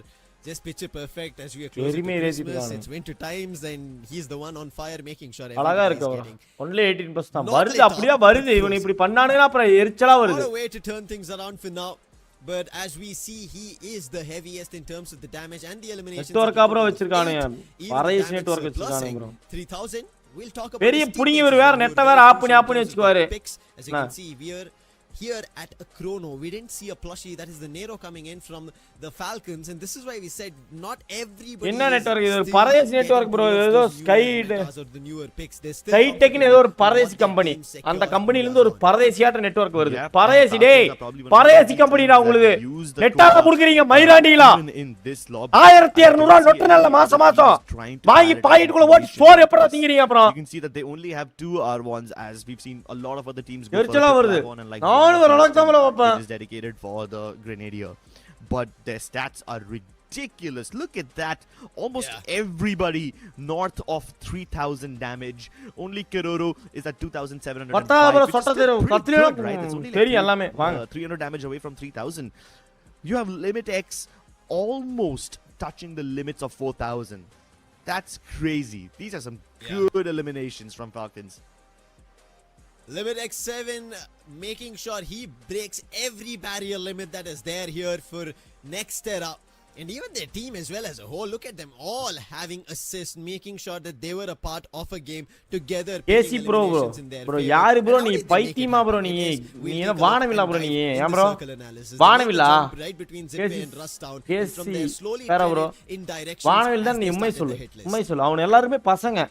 Just picture perfect as we are closing to Christmas. It's winter times and he's the one on fire making sure everyone is getting. Only 18% தான் வருது அப்படியே வருது இவன் இப்படி பண்ணானேனா அப்புறம் எரிச்சலா வருது. What a way to turn things around for now. But as we see, he is the heaviest in terms of the damage and the eliminations. Network bro வச்சிருக்கானே. பரைஸ் நெட்வொர்க் வச்சிருக்கானே bro. 3000 we'll talk about பெரிய புடிங்க வேற நெட்ட வேற app பண்ணி வெச்சுக்குவாரு. As you can see, we are here at a chrono. We didn't see a plushie. That is the Nero coming in from the Falcons, and this is why we said not everybody. என்ன network இது? பரதேசி network bro. ஏதோ sky tech ஏதோ ஒரு பரதேசி company. அந்த கம்பெனில இருந்து ஒரு பரதேசியாட்ட network வருது. பரதேசி டேய். பரதேசி கம்பெனிடா உங்களுக்கு. நெட்டாக புடுக்குறீங்க மயிராண்டிகளா. 1200 நொட்டு நல்ல மாசம் வாங்கி பாக்கெட்டுக்குள்ள ஓட்டி ஸ்டோர் எப்பறா திங்கறீங்க அப்புறம்? You can see that they only have 2 R1s as we've seen a lot of other teams go எரிச்சலா வருது. it is dedicated for the Grenadier, but their stats are ridiculous. Look at that, almost everybody north of 3000 damage. Only Keroro is at 2705, which is still pretty good, right? It's only like 300 damage away from 3000. You have Limit X almost touching the limits of 4000. That's crazy. These are some good eliminations from Falcons. Limit X7 making sure he breaks every barrier limit that is there here for next era. And even their team as well as a whole, look at them all having assists, making sure that they were a part of a game together. AC bro யாரு bro நீ பைத்தியமா bro நீ என்ன வானவில்லா bro நீ ஏன் bro வானவில்லா right between Gpay and Rust Town from there slowly in direction. வானவில் தான் நீ உண்மை சொல்லு அவன் எல்லாரும் பசங்க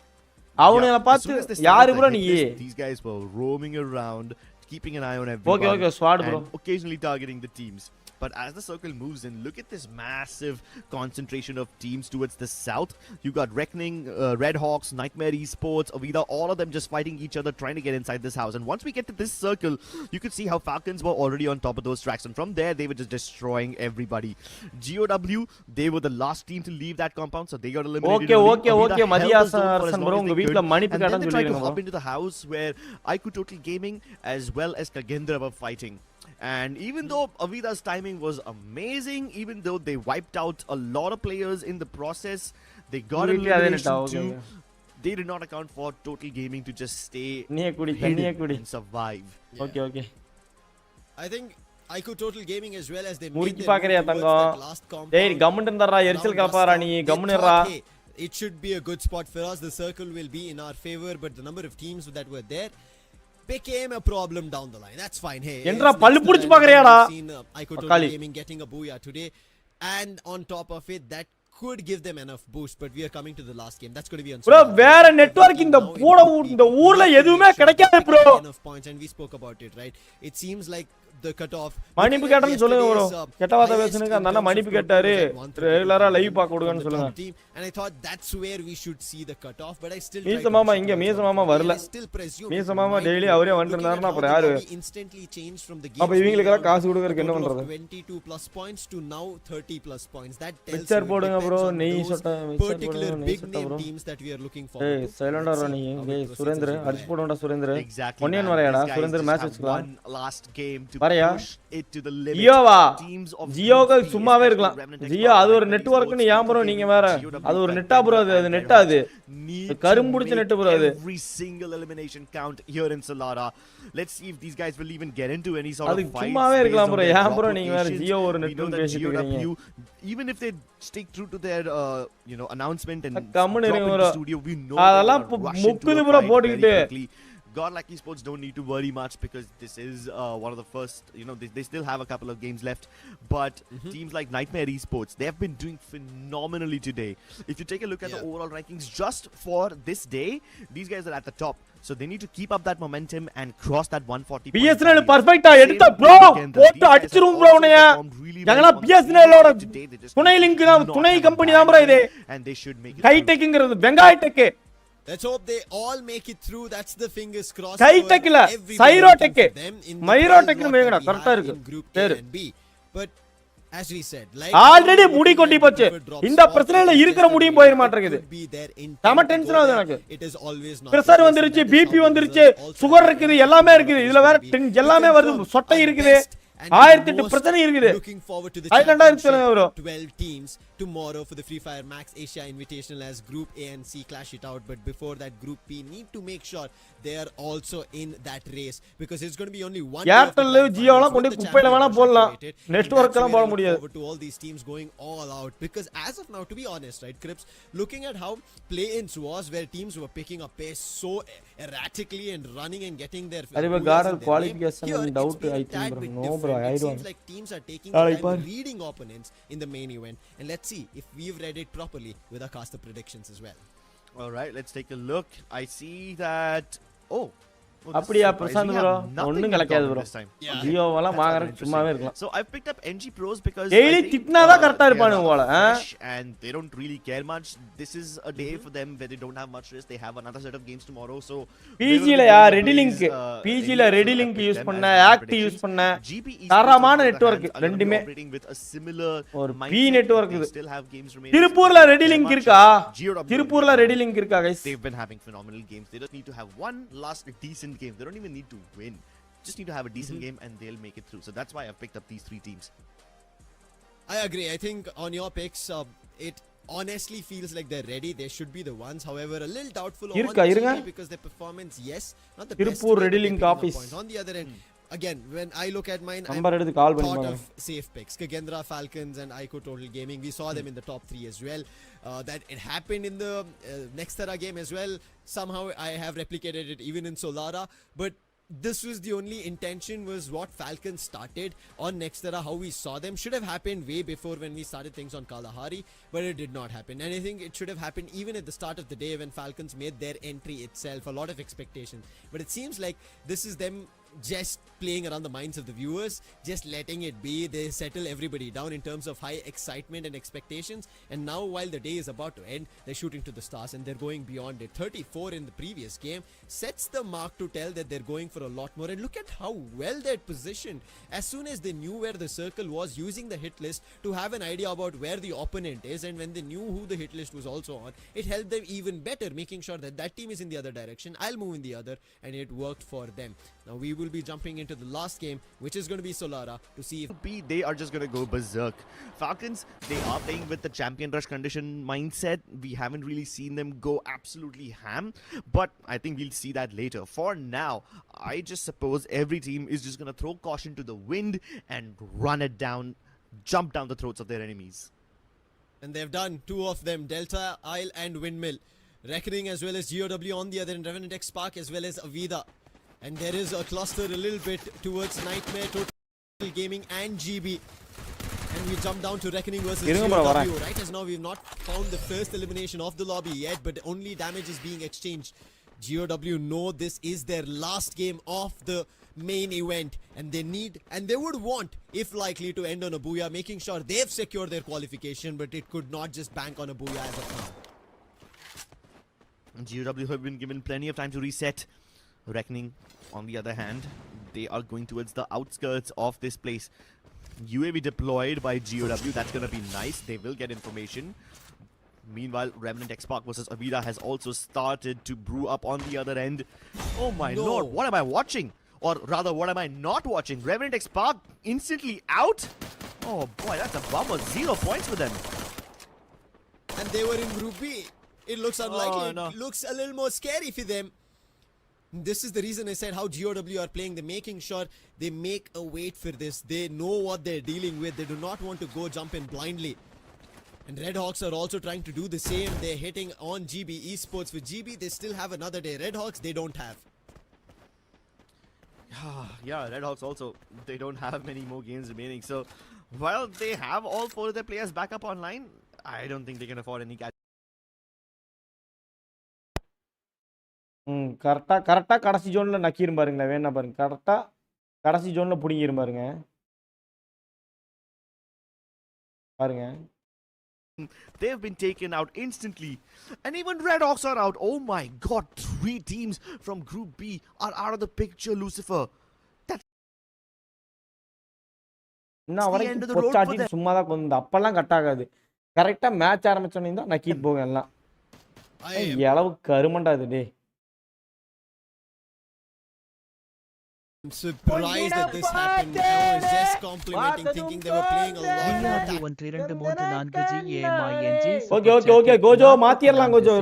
அவங்கள பார்த்து யாரு bro நீ? These guys were roaming around, keeping an eye on everyone. Okay, sword bro. Occasionally targeting the teams. But as the circle moves in, look at this massive concentration of teams towards the south. You got Reckoning, Red Hawks, Nightmare Esports, Avida, all of them just fighting each other, trying to get inside this house. And once we get to this circle, you could see how Falcons were already on top of those tracks. And from there, they were just destroying everybody. GOW, they were the last team to leave that compound, so they got eliminated. Okay. Madhyasan bro, unga veetla manippu kadan solli. And then they tried to hop into the house where Aiku Total Gaming as well as Kagendra were fighting. And even though Avida's timing was amazing, even though they wiped out a lot of players in the process, they got elimination too. They did not account for Total Gaming to just stay hidden and survive. Okay. I think Aiku Total Gaming as well as they made their last comp. Hey, gamundra erichal kalapara nee gamunira. It should be a good spot for us. The circle will be in our favor, but the number of teams that were there became a problem down the line. That's fine. Hey, endra pallu pudichu paakriyaada. Aiku Total Gaming getting a booyah today, and on top of it, that could give them enough boost. But we are coming to the last game. That's going to be on bro. Vera network in the ஊர்ல எதுவுமே கிடைக்காது bro. Enough points, and we spoke about it, right? It seems like the cutoff. மணிப்பு கேட்டன்னு சொல்லுங்க bro. கெட்டவாத பேசுனீங்க அந்த மணிப்பு கேட்டாரு. ரெகுலரா live பாக்க கொடுங்கன்னு சொல்லுங்க. And I thought that's where we should see the cutoff, but I still மீச மாமா வரல. மீச மாமா டெய்லி அவரே வந்திருந்தாருன்னா அப்புறம் யாரு? Instantly changed from the game. அப்ப இவங்களுக்கு காசு கொடுக்கறதுக்கு என்ன பண்றது? 22 plus points to now 30 plus points. That tells picture போடுங்க bro. நெய் சொட்ட particular big name teams that we are looking for. ஏய் சைலண்டா ரோ நீ. ஏய் சுரேந்திர அடிச்சு போடுடா சுரேந்திர. ஒன்னியன் வரையாடா சுரேந்திர மேட்ச் வெச்சுக்கலாம். Last game to push it to the limit. ஜியோவா ஜியோக்கு சும்மாவே இருக்கலாம். ஜியோ அது ஒரு நெட்வொர்க்னு ஏன் bro நீங்க வேற? அது ஒரு நெட்டா bro அது நெட்டா அது. கரும்புடிச்ச நெட் bro அது. Every single elimination count here in Solara. Let's see if these guys will even get into any sort of fight. சும்மாவே இருக்கலாம் bro. ஏன் bro நீங்க வேற ஜியோ ஒரு நெட்னு பேசிட்டு இருக்கீங்க? Even if they stick true to their announcement and drop into the studio, we know அதெல்லாம் முக்குது bro போட்டுக்கிட்டு. God Lucky Sports don't need to worry much because this is one of the first, they still have a couple of games left. But teams like Nightmare Esports, they have been doing phenomenally today. If you take a look at the overall rankings just for this day, these guys are at the top. So they need to keep up that momentum and cross that 140. BSNL perfect எடுத்த bro போட்டு அடிச்சிரும் bro உன்னைய ഞങ്ങള BSNL ஓட துணை link தான் துணை company தான் bro இது and they should make it ஹைடெக்ங்கிறது வெங்காய tech. Let's hope they all make it through. That's the fingers crossed. High-tech இல்ல Cyrotech Myrotech னு மேங்கடா கரெக்ட்டா இருக்கு பேரு. But as we said, like already முடி கொட்டி போச்சு. இந்த பிரச்சனையில இருக்கிற முடியும் போயிர மாட்டேங்குது. தம டென்ஷன் ஆகுது எனக்கு. பிரஷர் வந்துருச்சு, பிபி வந்துருச்சு, சுகர் இருக்குது, எல்லாமே இருக்குது. இதுல வேற எல்லாமே வருது, சொட்டை இருக்குது. 1008 பிரச்சனை இருக்குது. Looking forward to the ஐலண்டா இருக்கு சொல்லுங்க bro. 12 teams tomorrow for the Free Fire Max Asia Invitational as Group A and C clash it out. But before that, Group B need to make sure they are also in that race because it's going to be only one day of the grand finals with the champion activated. Network And that's போட where I look முடியாது. forward to all these teams going all out because as of now, to be honest, right, Crips, looking at how play-ins was where teams were picking up pace so erratically and running and getting their Ariba booyahs Garden in their qualification name. Here, doubt, it's been I a think, tad bro. bit No, different. bro, I It don't. seems like teams are taking the Alright, time bye. reading opponents in the main event, and let's see if we've read it properly with our caster predictions as well. All right, let's take a look. I see that. Oh. அப்படியா Prashanth bro ஒண்ணும் கலக்காது bro ஜியோவெல்லாம் வாங்குறது சும்மாவே இருக்கலாம் So I've picked up NG Pros because daily திட்னாதா கரெக்ட்டா இருப்பானுங்க போல and they don't really care much. This is a day for them where they don't have much risk. They have another set of games tomorrow. So PG ல யா ready link PG ல ready link use பண்ண act use பண்ண தரமான network ரெண்டுமே ஒரு B network இது திருப்பூர்ல ready link இருக்கா திருப்பூர்ல ரெடி லிங்க் இருக்கா guys They've been having phenomenal games. They just need to have one last decent game. They don't even need to win. Just need to have a decent game and they'll make it through. So that's why I've picked up these three teams. I agree. I think on your picks, it honestly feels like they're ready. They should be the ones. However, a little doubtful on irunga because their performance, yes, not the Tirupur best. Ready Link office. On the other end, again, when I look at mine, number eduthu call thought panni of safe picks. Kagendra, Falcons, and Ico Total Gaming. We saw them in the top 3 as well. That it happened in the Nextera game as well. Somehow I have replicated it even in Solara, but this was the only intention was what Falcons started on Nextera. How we saw them should have happened way before when we started things on Kalahari, but it did not happen. And I think it should have happened even at the start of the day when Falcons made their entry itself. A lot of expectation, but it seems like this is them just playing around the minds of the viewers, just letting it be. They settle everybody down in terms of high excitement and expectations, and now while the day is about to end, they're shooting to the stars and they're going beyond it. 34 in the previous game sets the mark to tell that they're going for a lot more, and look at how well they're positioned. As soon as they knew where the circle was, using the hit list to have an idea about where the opponent is, and when they knew who the hit list was also on, it helped them even better, making sure that that team is in the other direction, I'll move in the other, and it worked for them. Now we will be jumping into the last game, which is going to be Solara, to see if They are just going to go berserk. Falcons, they are playing with the champion rush condition mindset. We haven't really seen them go absolutely ham, but I think we'll see that later. For now, I just suppose every team is just going to throw caution to the wind and run it down, jump down the throats of their enemies. and they've done two of them, Delta, Isle and Windmill. Reckoning as well as GOW on the other end, Revenant X Spark as well as Avida. And there is a cluster a little bit towards Nightmare, Total Gaming and GB. And we jump down to Reckoning versus GOW. Right as now we've not found the first elimination of the lobby yet, but only damage is being exchanged. GOW know this is their last game of the main event, and they need and they would want, if likely, to end on a booyah, making sure they've secured their qualification, but it could not just bank on a booyah as of now. GOW have been given plenty of time to reset. Reckoning, on the other hand, they are going towards the outskirts of this place. UAV deployed by GOW, that's going to be nice. They will get information. Meanwhile, Revenant X-Park versus Avida has also started to brew up on the other end. Oh my lord, what am I watching? Or rather, what am I not watching? Revenant X-Park instantly out? Oh boy, that's a bummer. 0 points for them. And they were in Group B. It looks unlikely. no. It looks a little more scary for them. This is the reason I said how GOW are playing. They're making sure they make a wait for this. They know what they're dealing with. They do not want to go jump in blindly. And Red Hawks are also trying to do the same. They're hitting on GB Esports. With GB, they still have another day. Red Hawks, they don't have. Yeah, Red Hawks also, they don't have many more games remaining. So, while they have all 4 of their players back up online, I don't think they can afford any catch. கரெக்டா கடைசி ஜோன்ல நக்கிரும் பாருங்களேன் வேணா பாருங்க கரெக்டா கடைசி ஜோன்ல புடிங்கிரும் பாருங்க பாருங்க They've been taken out instantly, and even Red Hawks are out. Oh my god, 3 teams from Group B are out of the picture, Lucifer. That's இன்னும் வரைக்கும் பொச்சாட்டி சும்மா தான் கொஞ்சம் அப்பெல்லாம் கட் ஆகாது கரெக்டா மேட்ச் ஆரம்பிச்சோனே தான் நக்கிட்டு போகும் எல்லாம் அளவு கருமண்டா இது டே I'm surprised that this happened. I was just complimenting, thinking they were playing a lot more DRU 1234 GMING okay okay okay Gojo மாத்திரலாம் கோஜோ.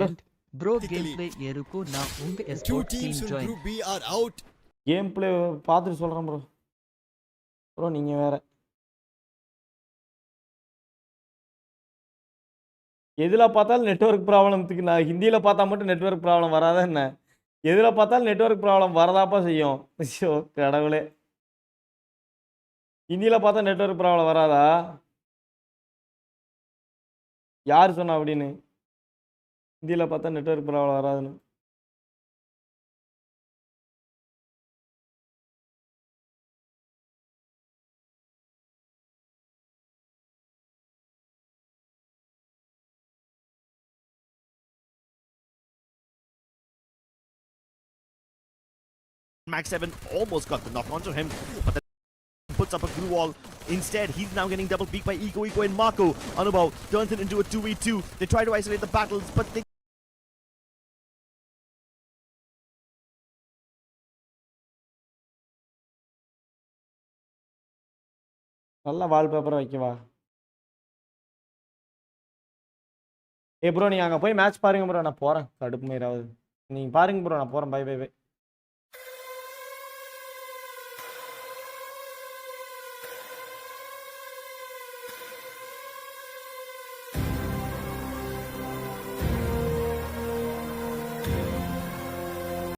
ப்ரோ கேம் பிளே ஏருக்கு நான் உங்க Two esport teams team in join. Group B are out. Game play பார்த்துட்டு சொல்கிறேன் bro. Bro நீங்கள் வேற எதில் பார்த்தாலும் நெட்வொர்க் ப்ராப்ளத்துக்கு நான் ஹிந்தியில் பார்த்தா மட்டும் நெட்வொர்க் ப்ராப்ளம் வராதா என்ன? எதில் பார்த்தாலும் நெட்வொர்க் ப்ராப்ளம் வரதாப்பா செய்யும். ஐயோ கடவுளே, ஹிந்தியில் பார்த்தா நெட்வொர்க் ப்ராப்ளம் வராதா? யார் சொன்னா அப்படின்னு? ஹிந்தியில் பார்த்தா நெட்வொர்க் ப்ராப்ளம் வராதுன்னு. Max 7 almost got the knock onto him, but then puts up a glue wall. Instead, he's now getting double peaked by Ego and Marco. Anubhav turns it into a 2v2. They try to isolate the battles, but they நல்ல வால்பேப்பரை வைக்கவா? Bro நீங்கள் அங்கே போய் match பாருங்க bro, நான் போகிறேன். கடுப்பு மாரி ஆகுது. நீங்கள் பாருங்க ப்ரோ, நான் போகிறேன். Bye bye by.